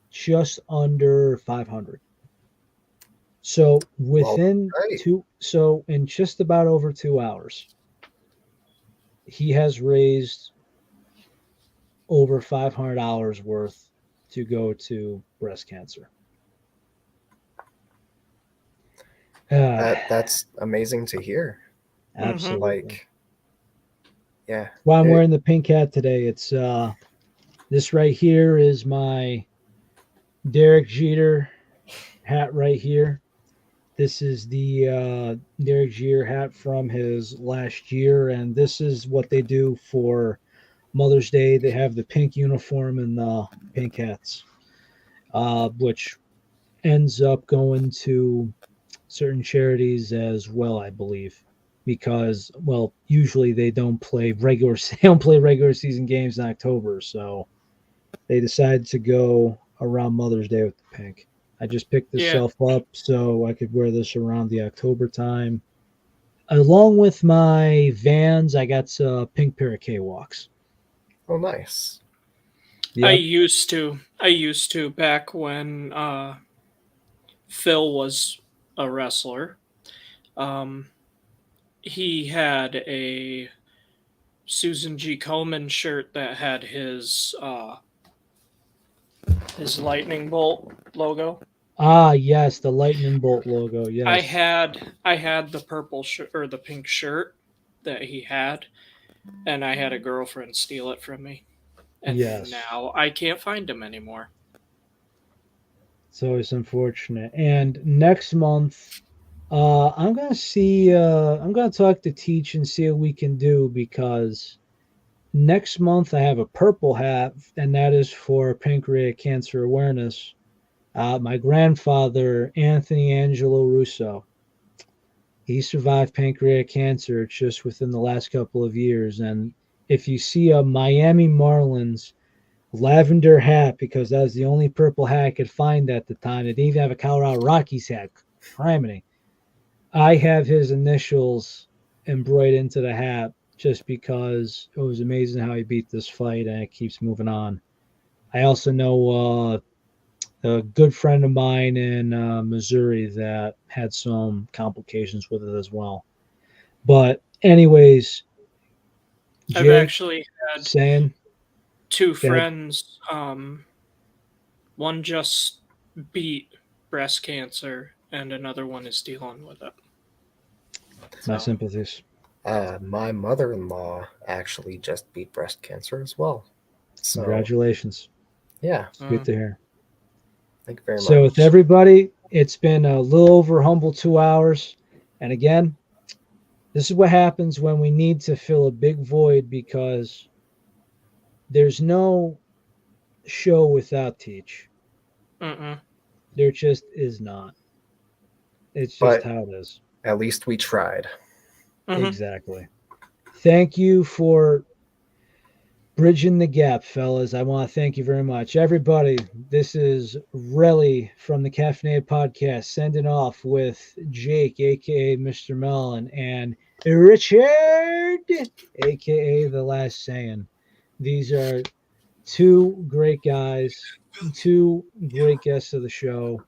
just under 500. So within Right. so in just about over 2 hours, he has raised over $500 worth to go to breast cancer. That's amazing to hear. Absolutely. Like, yeah. Why I'm wearing the pink hat today. It's this right here is my Derek Jeter hat right here. This is the Derek Jeter hat from his last year, and this is what they do for Mother's Day. They have the pink uniform and the pink hats, which ends up going to certain charities as well, I believe, because usually they don't play regular season games in October, so they decided to go around Mother's Day with the pink. I just picked this Yeah. self up so I could wear this around the October time. Along with my Vans, I got a pink pair of K-Walks. Oh, nice. I Yep. used to back when Phil was a wrestler. He had a Susan G. Komen shirt that had his lightning bolt logo. Ah, yes, the lightning bolt logo. Yes. I had the purple shirt or the pink shirt that he had, and I had a girlfriend steal it from me. And Yes. now I can't find him anymore. It's always unfortunate. And next month, I'm gonna see. I'm gonna talk to Teach and see what we can do because next month I have a purple hat, and that is for pancreatic cancer awareness. My grandfather, Anthony Angelo Russo, he survived pancreatic cancer just within the last couple of years. And if you see a Miami Marlins lavender hat, because that was the only purple hat I could find at the time, they didn't even have a Colorado Rockies hat Criminy. I have his initials embroidered into the hat just because it was amazing how he beat this fight and it keeps moving on. I also know a good friend of mine in Missouri that had some complications with it as well. But anyways, I've Jake actually had saying two that friends. One just beat breast cancer, and another one is dealing with it. my So, sympathies. My mother-in-law actually just beat breast cancer as well. So Congratulations. yeah, It's good to hear. thank you very So much. with everybody, it's been a little over humble 2 hours. And again, this is what happens when we need to fill a big void because there's no show without Teach. mm-mm. There just is not. It's just But how it is. at least we tried. Mhm. Exactly. Thank you for bridging the gap, fellas. I want to thank you very much. Everybody, this is Relly from the Caffeinated Podcast sending off with Jake, aka Mr. Mellon, and Richard, aka The Last Saiyan. These are two great guys, two great guests of the show.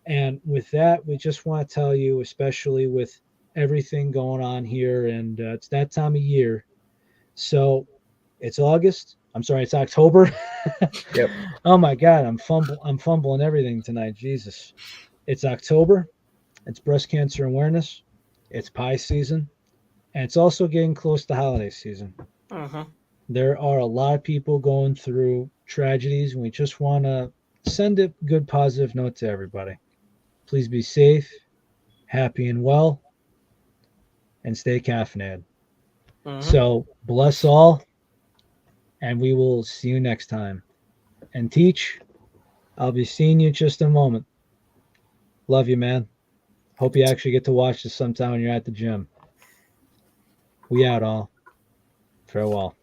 And with that, we just want to tell you, especially with everything going on here, and it's that time of year. So it's August. I'm sorry, it's October. Yep. Oh my God, I'm fumbling everything tonight. Jesus. It's October. It's breast cancer awareness. It's pie season, and it's also getting close to holiday season. Uh-huh. There are a lot of people going through tragedies, and we just want to send a good positive note to everybody. Please be safe, happy and well, and stay caffeinated. Uh-huh. So bless all, and we will see you next time. And Teach, I'll be seeing you in just a moment. Love you, man. Hope you actually get to watch this sometime when you're at the gym. We out all. Farewell.